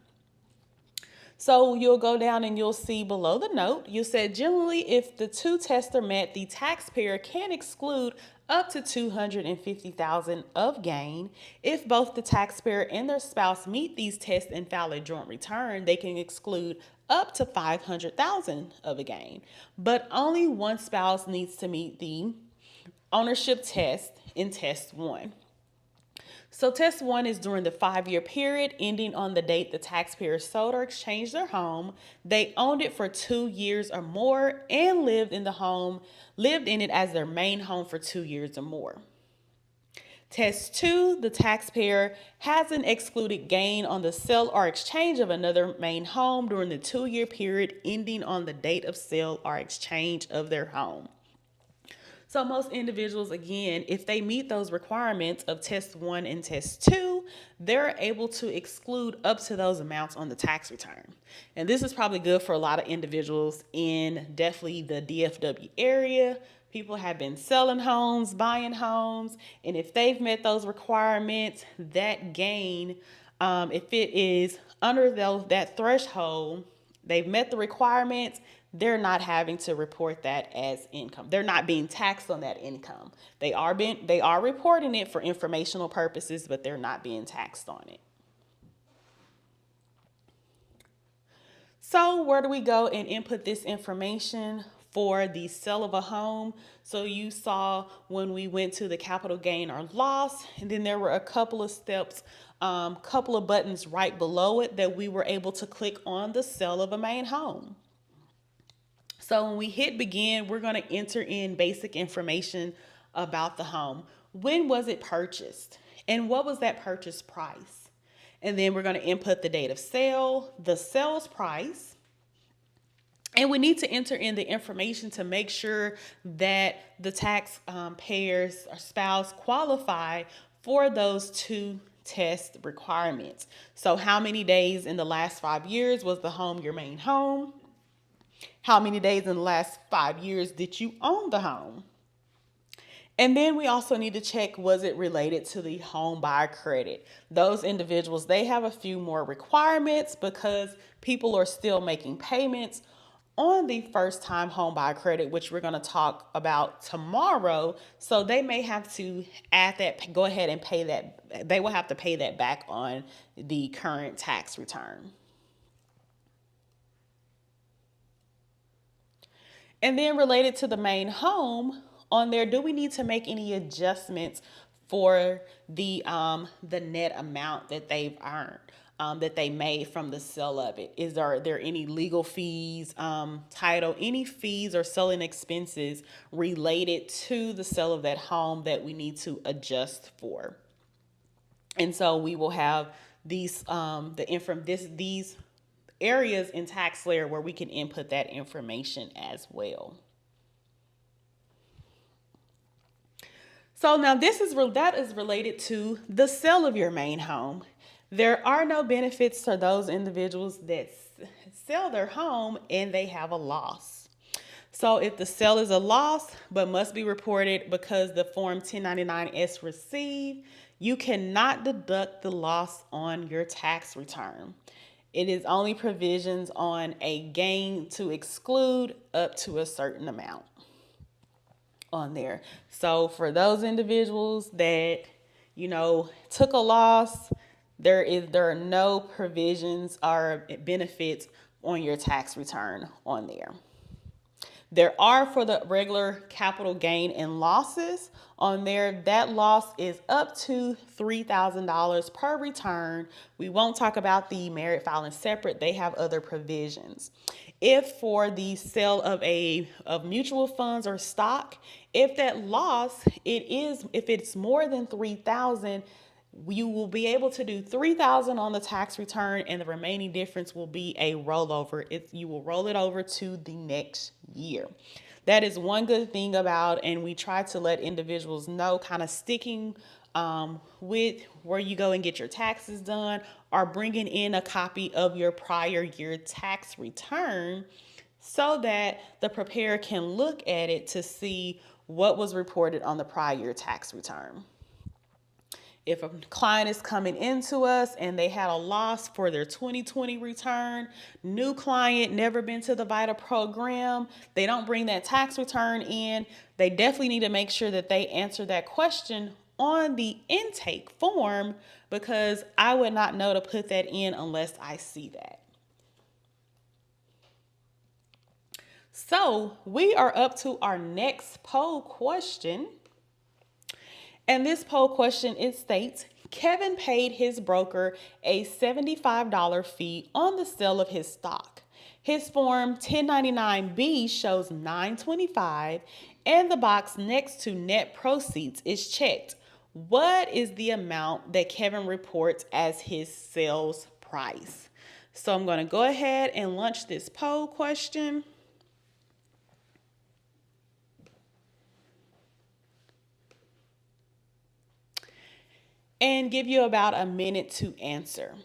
So you'll go down and you'll see below the note, you said generally if the two tests are met, the taxpayer can exclude up to $250,000 of gain. If both the taxpayer and their spouse meet these tests and file a joint return, they can exclude up to $500,000 of a gain. But only one spouse needs to meet the ownership test in test 1. So test 1 is during the 5-year period ending on the date the taxpayer sold or exchanged their home. They owned it for 2 years or more and lived in it as their main home for 2 years or more. Test 2, the taxpayer hasn't excluded gain on the sale or exchange of another main home during the 2-year period ending on the date of sale or exchange of their home. So most individuals, again, if they meet those requirements of test 1 and test 2, they're able to exclude up to those amounts on the tax return. And this is probably good for a lot of individuals in definitely the DFW area. People have been selling homes, buying homes, and if they've met those requirements, that gain, if it is under that threshold, they've met the requirements, they're not having to report that as income. They're not being taxed on that income. They are reporting it for informational purposes, but they're not being taxed on it. So where do we go and input this information for the sale of a home? So you saw when we went to the capital gain or loss, and then there were a couple of steps, couple of buttons right below it that we were able to click on the sale of a main home. So when we hit begin, we're going to enter in basic information about the home. When was it purchased? And what was that purchase price? And then we're going to input the date of sale, the sales price. And we need to enter in the information to make sure that the taxpayers or spouse qualify for those two test requirements. So how many days in the last 5 years was the home your main home? How many days in the last 5 years did you own the home? And then we also need to check, was it related to the home buyer credit? Those individuals, they have a few more requirements because people are still making payments on the first time home buyer credit, which we're going to talk about tomorrow. So they may have to add that, go ahead and pay that. They will have to pay that back on the current tax return. And then related to the main home, on there, do we need to make any adjustments for the net amount that they've earned, that they made from the sale of it. Are there any legal fees, title, any fees or selling expenses related to the sale of that home that we need to adjust for? And so we will have these these areas in tax layer where we can input that information as well. So now that is related to the sale of your main home. There are no benefits to those individuals that sell their home and they have a loss. So if the sale is a loss but must be reported because the Form 1099-S received, you cannot deduct the loss on your tax return. It is only provisions on a gain to exclude up to a certain amount on there. So for those individuals that, took a loss, there are no provisions or benefits on your tax return on there. There are for the regular capital gain and losses on there. That loss is up to $3,000 per return. We won't talk about the married filing separate. They have other provisions. If for the sale of mutual funds or stock, if that loss if it's more than $3,000, you will be able to do $3,000 on the tax return, and the remaining difference will be a rollover. You will roll it over to the next year. That is one good thing about, and we try to let individuals know, kind of sticking with where you go and get your taxes done, or bringing in a copy of your prior year tax return so that the preparer can look at it to see what was reported on the prior year tax return. If a client is coming into us and they had a loss for their 2020 return, new client, never been to the VITA program, they don't bring that tax return in, they definitely need to make sure that they answer that question on the intake form, because I would not know to put that in unless I see that. So we are up to our next poll question. And this poll question, it states, Kevin paid his broker a $75 fee on the sale of his stock. His Form 1099-B shows $925, and the box next to net proceeds is checked. What is the amount that Kevin reports as his sales price? So I'm going to go ahead and launch this poll question. And give you about a minute to answer.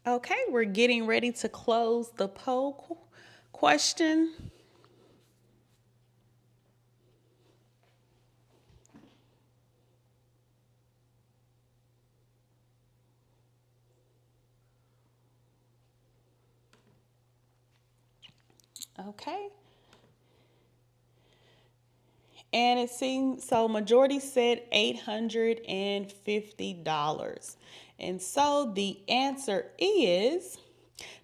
Okay, we're getting ready to close the poll question. Okay. And it seems, so majority said $850. And so the answer is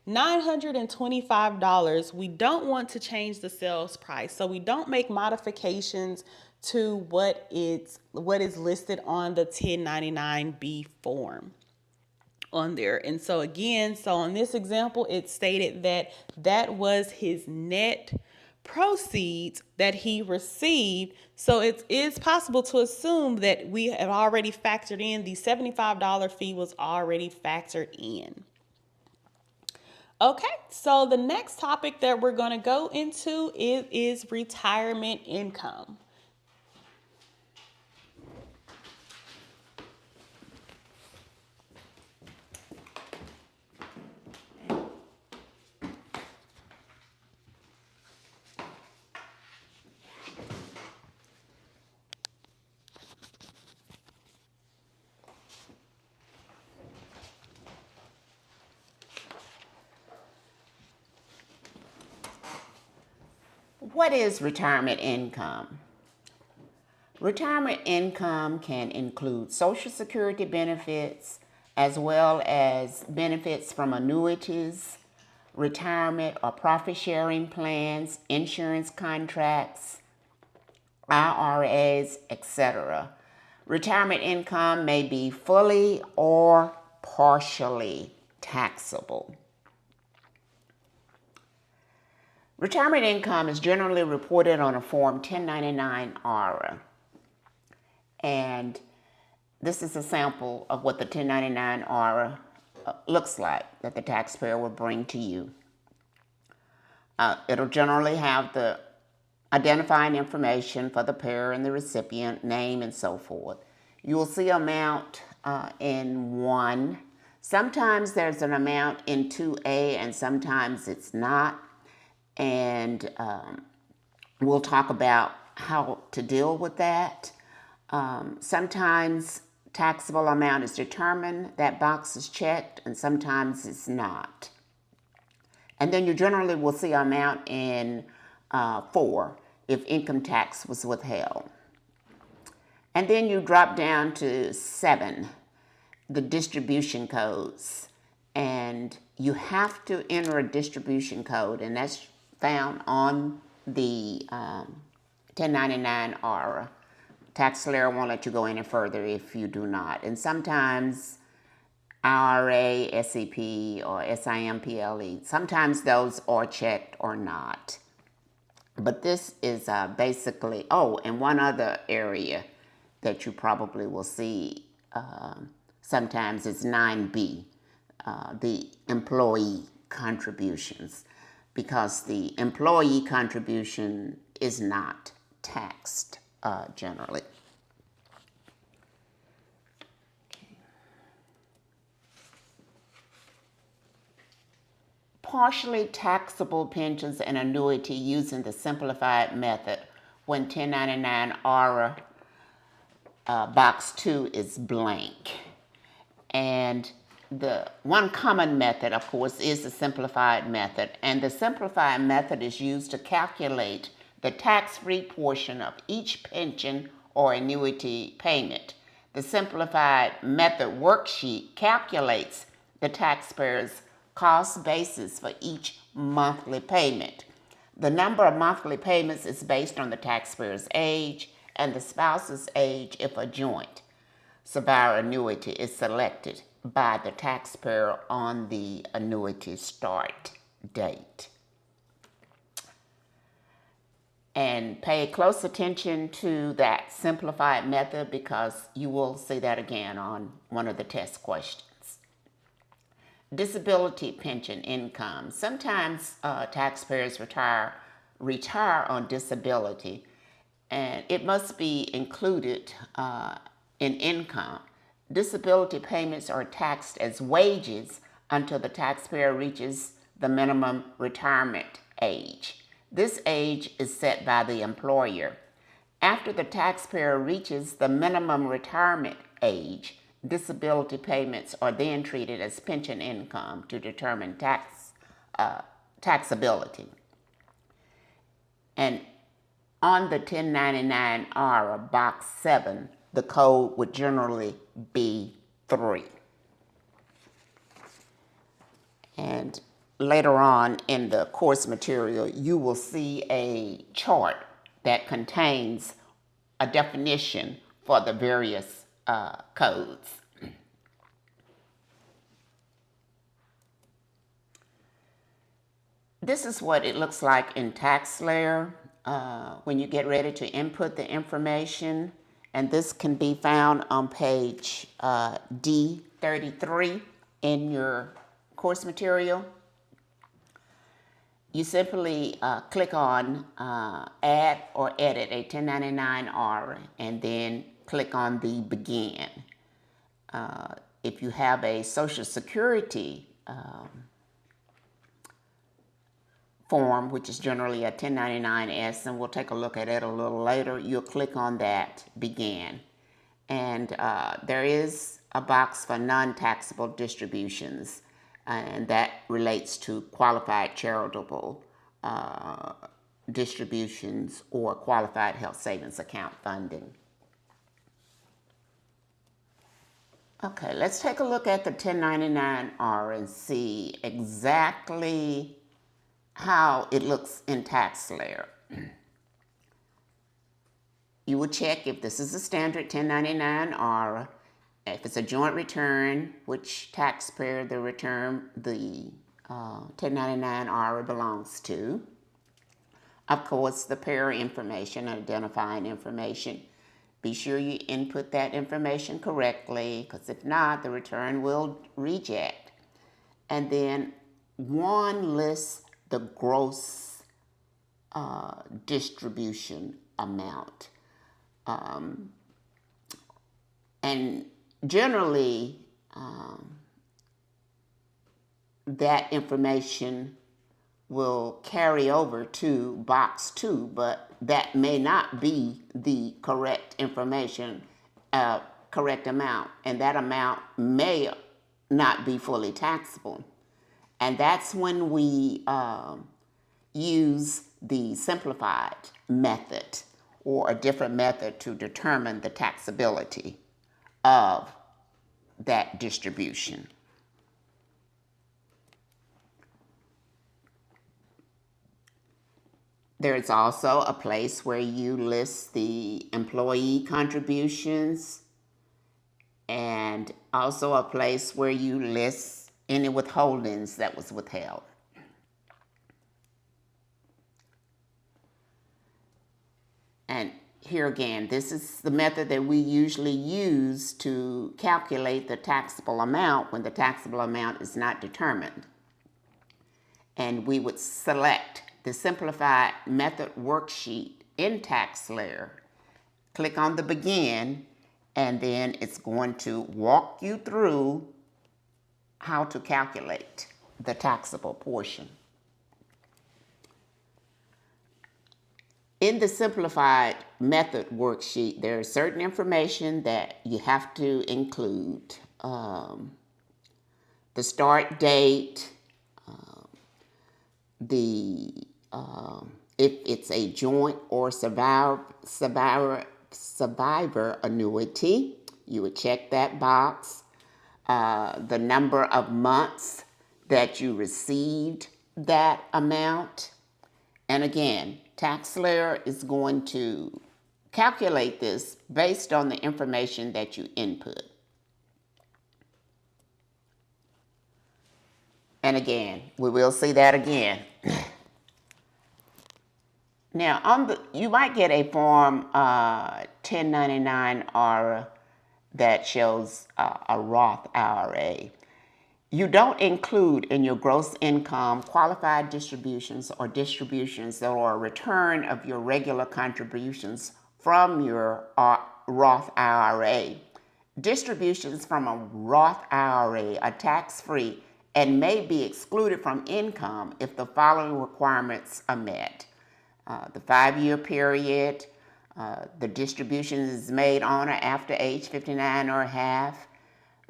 $925. We don't want to change the sales price. So we don't make modifications to what is listed on the 1099-B form on there. And so on this example, it stated that was his net proceeds that he received. So it is possible to assume that we have already factored in the $75 fee was already factored in. Okay, so the next topic that we're going to go into is retirement income. What is retirement income? Retirement income can include Social Security benefits as well as benefits from annuities, retirement or profit sharing plans, insurance contracts, IRAs, etc. Retirement income may be fully or partially taxable. Retirement income is generally reported on a Form 1099 IRA. And this is a sample of what the 1099 IRA looks like that the taxpayer will bring to you. It'll generally have the identifying information for the payer and the recipient, name, and so forth. You will see amount in 1. Sometimes there's an amount in 2A and sometimes it's not. And we'll talk about how to deal with that. Sometimes taxable amount is determined, that box is checked, and sometimes it's not. And then you generally will see amount in 4 if income tax was withheld. And then you drop down to 7, the distribution codes. And you have to enter a distribution code, and that's found on the 1099 IRA. Tax lawyer won't let you go any further if you do not. And sometimes IRA, SEP, or SIMPLE, sometimes those are checked or not. But this is basically, and one other area that you probably will see sometimes is 9B, the employee contributions, because the employee contribution is not taxed generally. Partially taxable pensions and annuity using the simplified method when 1099 IRA box 2 is blank. And the one common method, of course, is the simplified method. And the simplified method is used to calculate the tax-free portion of each pension or annuity payment. The simplified method worksheet calculates the taxpayer's cost basis for each monthly payment. The number of monthly payments is based on the taxpayer's age and the spouse's age if a joint survivor annuity is selected by the taxpayer on the annuity start date. And pay close attention to that simplified method because you will see that again on one of the test questions. Disability pension income. Sometimes taxpayers retire on disability, and it must be included in income. Disability payments are taxed as wages until the taxpayer reaches the minimum retirement age. This age is set by the employer. After the taxpayer reaches the minimum retirement age, disability payments are then treated as pension income to determine taxability. And on the 1099 IRA box 7, the code would generally be 3. And later on in the course material, you will see a chart that contains a definition for the various codes. This is what it looks like in TaxSlayer when you get ready to input the information. And this can be found on page D33 in your course material. You simply click on Add or Edit a 1099-R and then click on the Begin. If you have a Social Security form, which is generally a 1099-S, and we'll take a look at it a little later, you'll click on that Begin. And there is a box for non-taxable distributions, and that relates to qualified charitable distributions or qualified health savings account funding. Okay, let's take a look at the 1099-R and see exactly how it looks in TaxSlayer. You will check if this is a standard 1099-R, if it's a joint return, which taxpayer the 1099-R belongs to. Of course, the payer information, identifying information. Be sure you input that information correctly, because if not, the return will reject. And then one lists the gross distribution amount. And generally, that information will carry over to box 2, but that may not be the correct information, correct amount, and that amount may not be fully taxable. And that's when we use the simplified method or a different method to determine the taxability of that distribution. There is also a place where you list the employee contributions, and also a place where you list any withholdings that was withheld. And here again, this is the method that we usually use to calculate the taxable amount when the taxable amount is not determined. And we would select the simplified method worksheet in TaxSlayer, click on the Begin, and then it's going to walk you through how to calculate the taxable portion. In the simplified method worksheet, there is certain information that you have to include. The start date, if it's a joint or survivor annuity, you would check that box. The number of months that you received that amount. And again, TaxSlayer is going to calculate this based on the information that you input. And again, we will see that again. Now, you might get a form 1099-R that shows a Roth IRA. You don't include in your gross income qualified distributions or distributions that are a return of your regular contributions from your Roth IRA. Distributions from a Roth IRA are tax-free and may be excluded from income if the following requirements are met. The 5-year period, the distribution is made on or after age 59 or a half,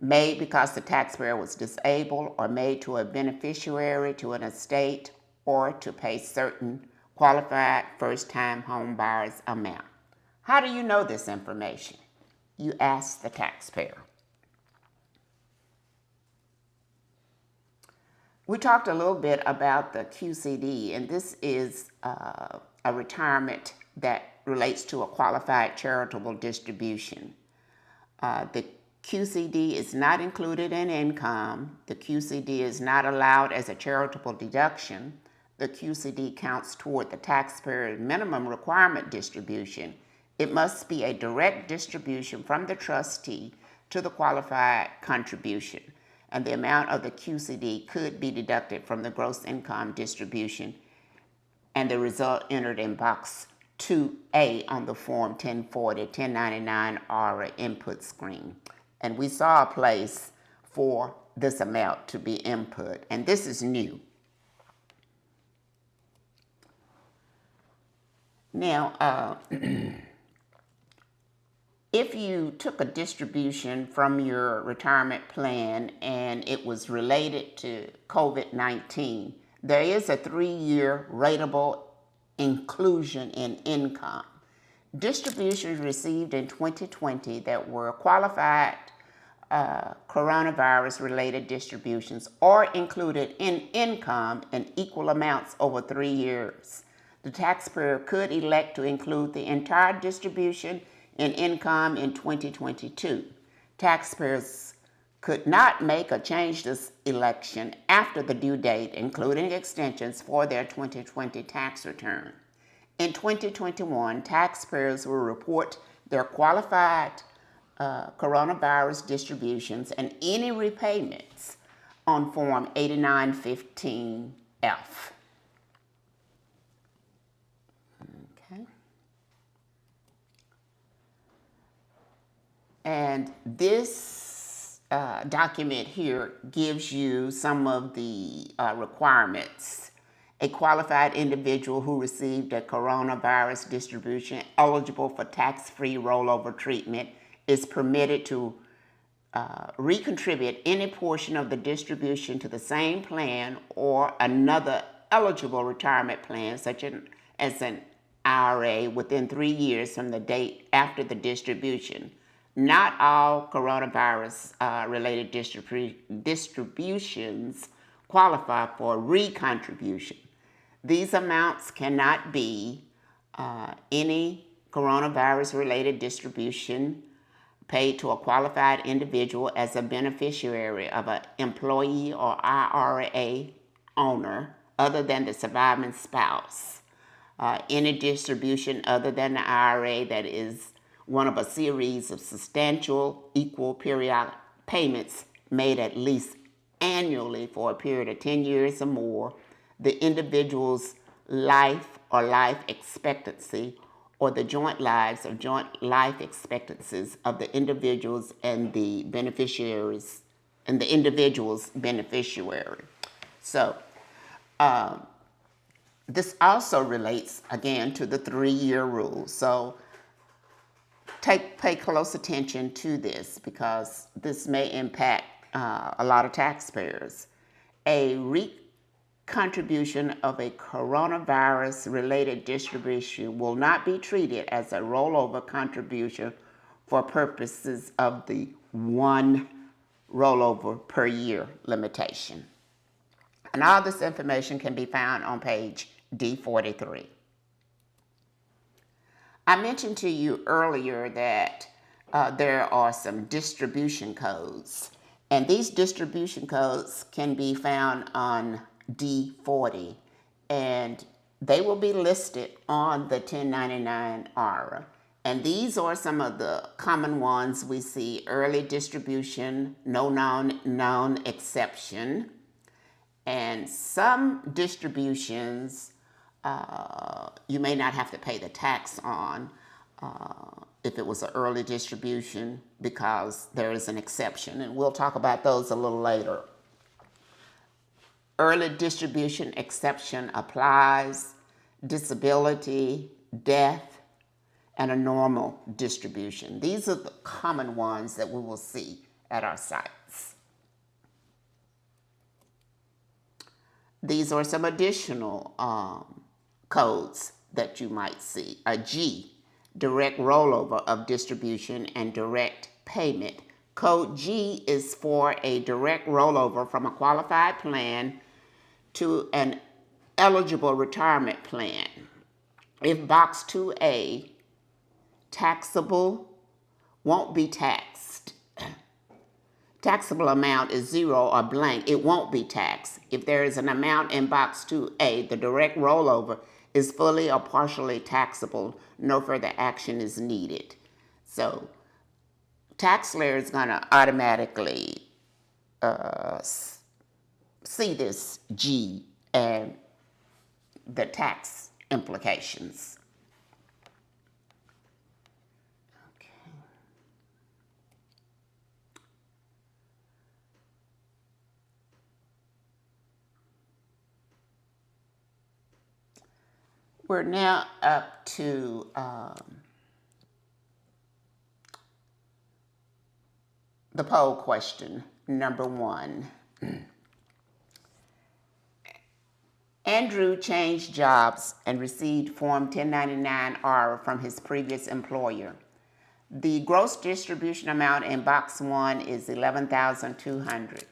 made because the taxpayer was disabled, or made to a beneficiary, to an estate, or to pay certain qualified first-time home buyers amount. How do you know this information? You ask the taxpayer. We talked a little bit about the QCD, and this is a retirement that relates to a qualified charitable distribution. The QCD is not included in income. The QCD is not allowed as a charitable deduction. the QCD counts toward the taxpayer's minimum requirement distribution, it must be a direct distribution from the trustee to the qualified contribution, and the amount of the QCD could be deducted from the gross income distribution, and the result entered in box 2A on the Form 1099 Ira input screen. And we saw a place for this amount to be input, and this is new. Now, if you took a distribution from your retirement plan and it was related to COVID-19, there is a 3-year ratable inclusion in income. Distributions received in 2020 that were qualified coronavirus-related distributions are included in income in equal amounts over 3 years. The taxpayer could elect to include the entire distribution in income in 2022. Taxpayers could not make or change this election after the due date, including extensions for their 2020 tax return. In 2021, taxpayers will report their qualified coronavirus distributions and any repayments on Form 8915F. Okay. And this document here gives you some of the requirements. A qualified individual who received a coronavirus distribution eligible for tax-free rollover treatment is permitted to recontribute any portion of the distribution to the same plan or another eligible retirement plan, such as an IRA, within 3 years from the date after the distribution. Not all coronavirus-related distributions qualify for recontribution. These amounts cannot be any coronavirus-related distribution paid to a qualified individual as a beneficiary of an employee or IRA owner other than the surviving spouse. Any distribution other than the IRA that is one of a series of substantial equal periodic payments made at least annually for a period of 10 years or more, the individual's life or life expectancy, or the joint lives or joint life expectancies of the individuals and the beneficiaries, and the individual's beneficiary. So this also relates again to the 3-year rule. So pay close attention to this because this may impact a lot of taxpayers. A recontribution of a coronavirus-related distribution will not be treated as a rollover contribution for purposes of the 1 rollover per year limitation. And all this information can be found on page D43. I mentioned to you earlier that there are some distribution codes, and these distribution codes can be found on D40, and they will be listed on the 1099 Ira. And these are some of the common ones we see: early distribution, no known exception, and some distributions you may not have to pay the tax on if it was an early distribution because there is an exception, and we'll talk about those a little later. Early distribution exception applies, disability, death, and a normal distribution. These are the common ones that we will see at our sites. These are some additional codes that you might see. A G, direct rollover of distribution and direct payment. Code G is for a direct rollover from a qualified plan to an eligible retirement plan. If box 2A, taxable, won't be taxed. taxable amount is 0 or blank, it won't be taxed. If there is an amount in box 2A, the direct rollover is fully or partially taxable. No further action is needed. So tax layer is going to automatically see this G and the tax implications. Okay. We're now up to the poll question, number 1. Andrew changed jobs and received Form 1099-R from his previous employer. The gross distribution amount in box 1 is $11,200.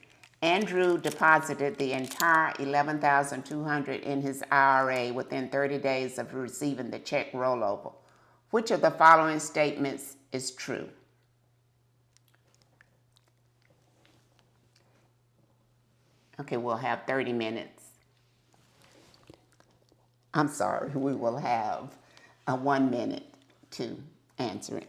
Andrew deposited the entire $11,200 in his IRA within 30 days of receiving the check rollover. Which of the following statements is true? Okay, we'll have 30 minutes. I'm sorry, we will have 1 minute to answer it.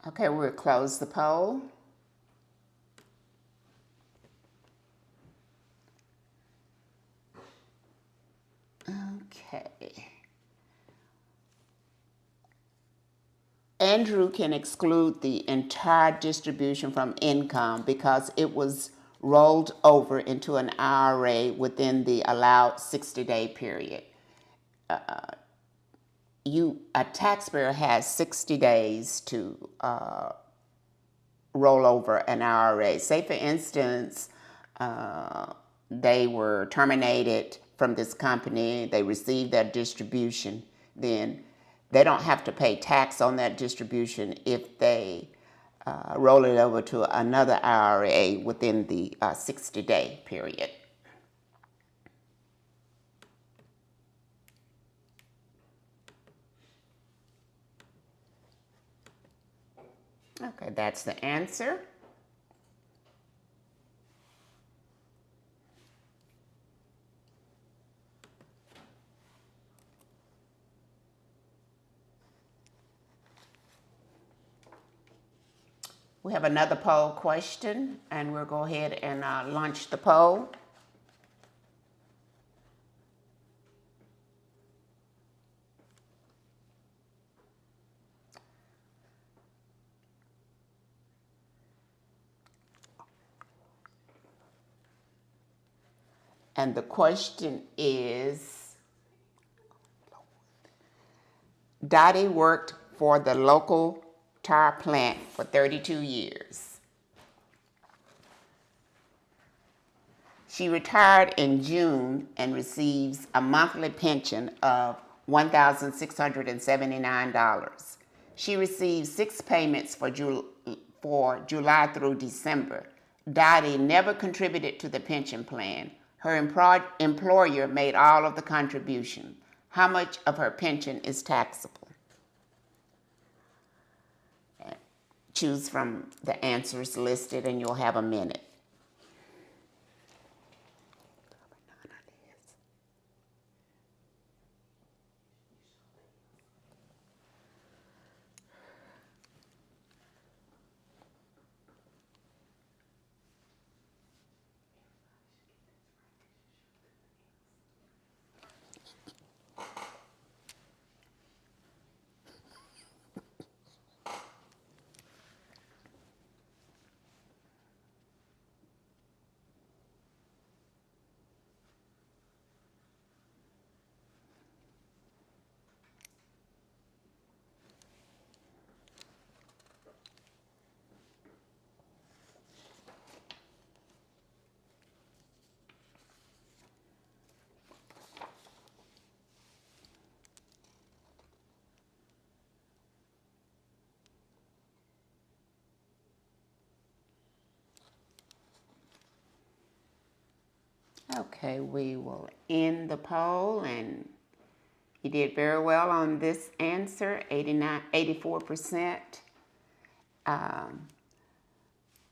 Okay, we'll close the poll. Okay. Andrew can exclude the entire distribution from income because it was rolled over into an IRA within the allowed 60-day period. A taxpayer has 60 days to roll over an IRA. Say, for instance, they were terminated from this company, they received their distribution, then they don't have to pay tax on that distribution if they roll it over to another IRA within the 60-day period. Okay, that's the answer. We have another poll question, and we'll go ahead and launch the poll. And the question is, Dottie worked for the local tire plant for 32 years. She retired in June and receives a monthly pension of $1,679. She received 6 payments for July through December. Dottie never contributed to the pension plan. Her employer made all of the contribution. How much of her pension is taxable? Choose from the answers listed and you'll have a minute. Okay, we will end the poll, and you did very well on this answer, 84%.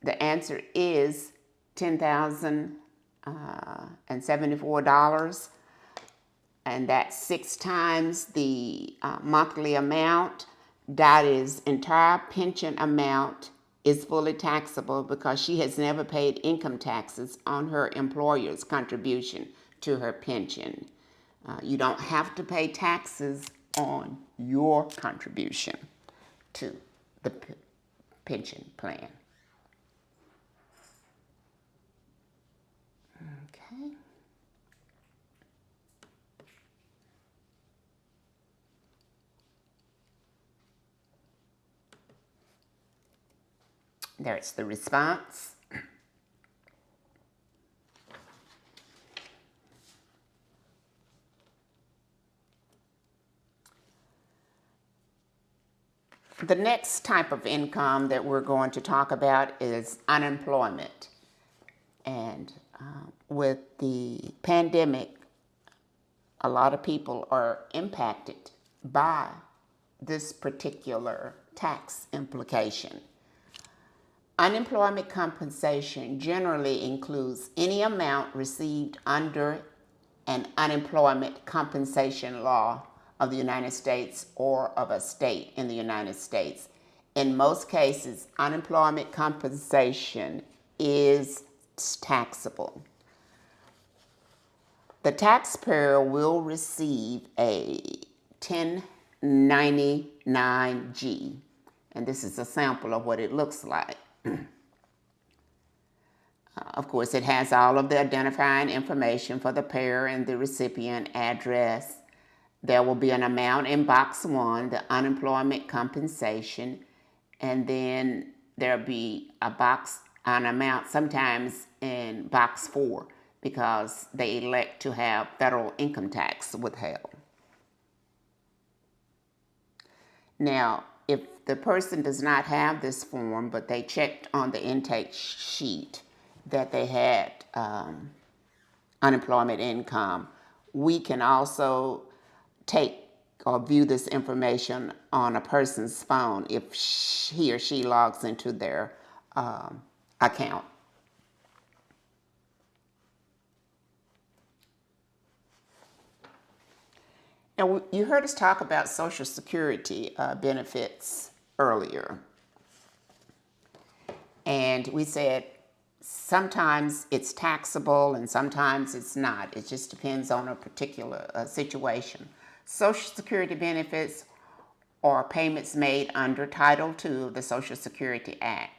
The answer is $10,074, and that's 6 times the monthly amount. Dottie's entire pension amount is fully taxable because she has never paid income taxes on her employer's contribution to her pension. You don't have to pay taxes on your contribution to the pension plan. Okay. There's the response. The next type of income that we're going to talk about is unemployment. And with the pandemic, a lot of people are impacted by this particular tax implication. Unemployment compensation generally includes any amount received under an unemployment compensation law of the United States or of a state in the United States. In most cases, unemployment compensation is taxable. The taxpayer will receive a 1099-G, and this is a sample of what it looks like. Of course, it has all of the identifying information for the payer and the recipient address. There will be an amount in box 1, the unemployment compensation, and then there'll be an amount sometimes in box 4 because they elect to have federal income tax withheld. Now, if the person does not have this form, but they checked on the intake sheet that they had unemployment income, we can also take or view this information on a person's phone if he or she logs into their account. Now, you heard us talk about Social Security benefits earlier. And we said sometimes it's taxable and sometimes it's not. It just depends on a particular situation. Social Security benefits are payments made under Title II of the Social Security Act.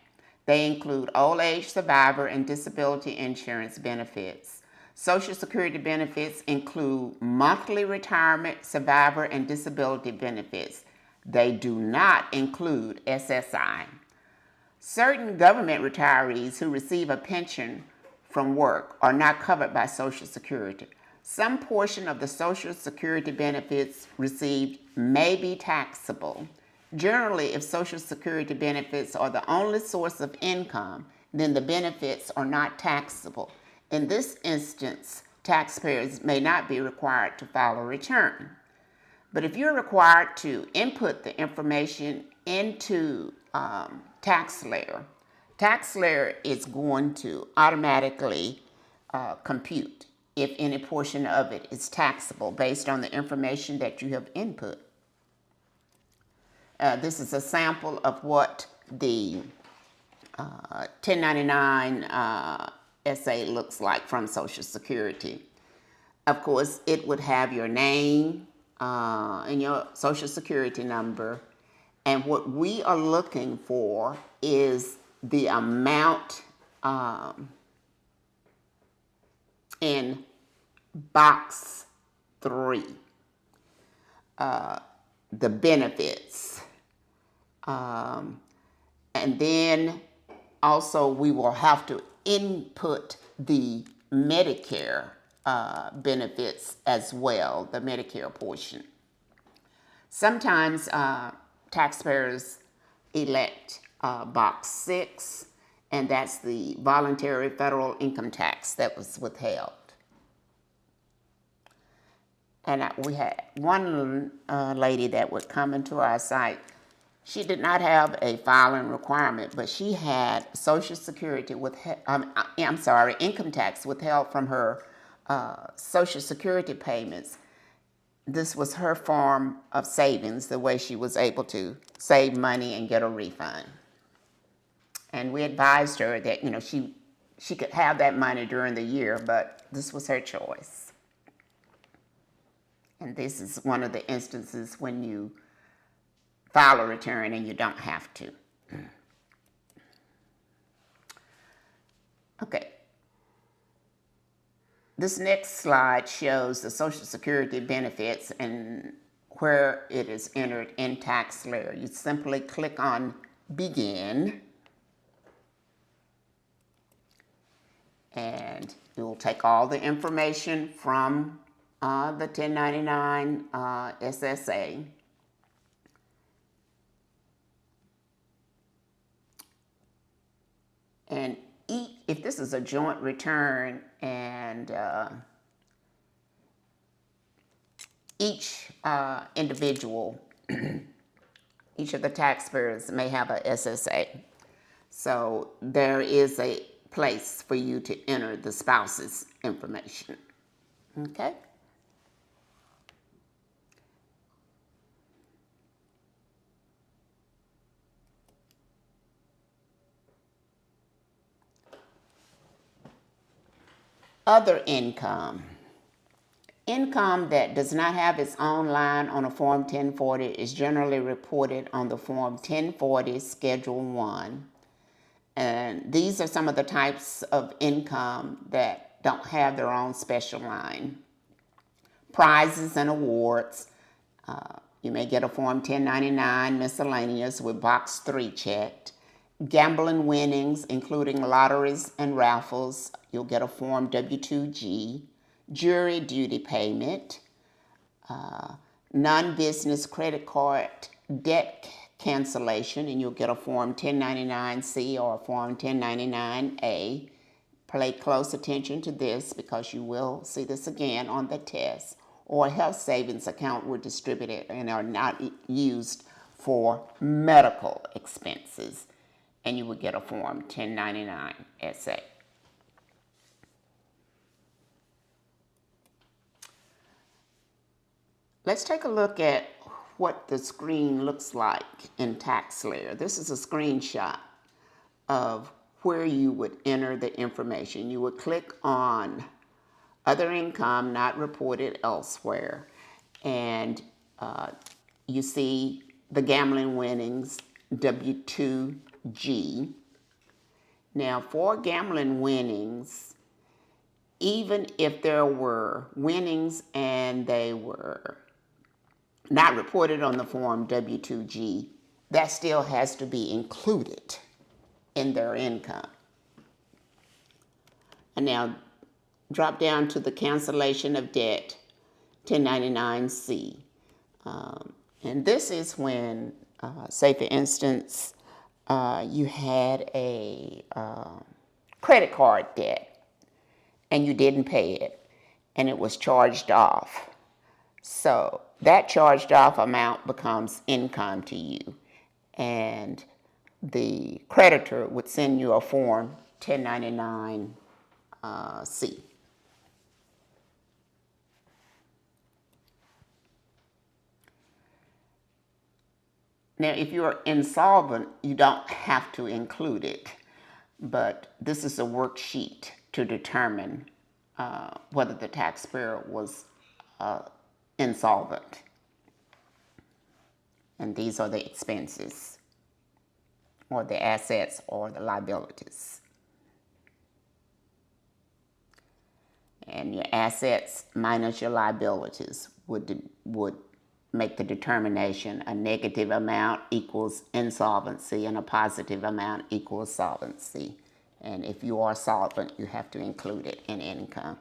They include old age, survivor, and disability insurance benefits. Social Security benefits include monthly retirement, survivor, and disability benefits. They do not include SSI. Certain government retirees who receive a pension from work are not covered by Social Security. Some portion of the Social Security benefits received may be taxable. Generally, if Social Security benefits are the only source of income, then the benefits are not taxable. In this instance, taxpayers may not be required to file a return. But if you're required to input the information into TaxSlayer, TaxSlayer is going to automatically compute if any portion of it is taxable based on the information that you have input. This is a sample of what the 1099 SA looks like from Social Security. Of course, it would have your name and your Social Security number. And what we are looking for is the amount in box 3, the benefits. And then also we will have to input the Medicare benefits as well, the Medicare portion. Sometimes taxpayers elect box 6, and that's the voluntary federal income tax that was withheld. And we had one lady that would come into our site. She did not have a filing requirement, but she had Social Security income tax withheld from her Social Security payments. This was her form of savings, the way she was able to save money and get a refund. And we advised her that, she could have that money during the year, but this was her choice. And this is one of the instances when you file a return and you don't have to. Okay. This next slide shows the Social Security benefits and where it is entered in TaxSlayer. You simply click on Begin, and it will take all the information from the 1099 SSA. And if this is a joint return and each individual, each of the taxpayers may have a SSA. So there is a place for you to enter the spouse's information. Okay? Other income. Income that does not have its own line on a Form 1040 is generally reported on the Form 1040 Schedule 1. And these are some of the types of income that don't have their own special line. Prizes and awards. You may get a Form 1099 Miscellaneous with Box 3 checked. Gambling winnings, including lotteries and raffles, you'll get a Form W2G. Jury duty payment, non-business credit card debt cancellation, and you'll get a Form 1099-C or a Form 1099-A. Pay close attention to this because you will see this again on the test. Or a health savings account were distributed and are not used for medical expenses, and you would get a Form 1099-SA. Let's take a look at what the screen looks like in TaxSlayer. This is a screenshot of where you would enter the information. You would click on Other Income Not Reported Elsewhere, and you see the gambling winnings, W2G. Now, for gambling winnings, even if there were winnings and they were not reported on the Form W2G, that still has to be included in their income. And now, drop down to the cancellation of debt, 1099-C. And this is when, say for instance, you had a credit card debt and you didn't pay it and it was charged off. So that charged off amount becomes income to you. And the creditor would send you a form 1099-C. Now, if you're insolvent, you don't have to include it, but this is a worksheet to determine whether the taxpayer was insolvent. And these are the expenses, or the assets, or the liabilities. And your assets minus your liabilities would make the determination. A negative amount equals insolvency and a positive amount equals solvency. And if you are solvent, you have to include it in income.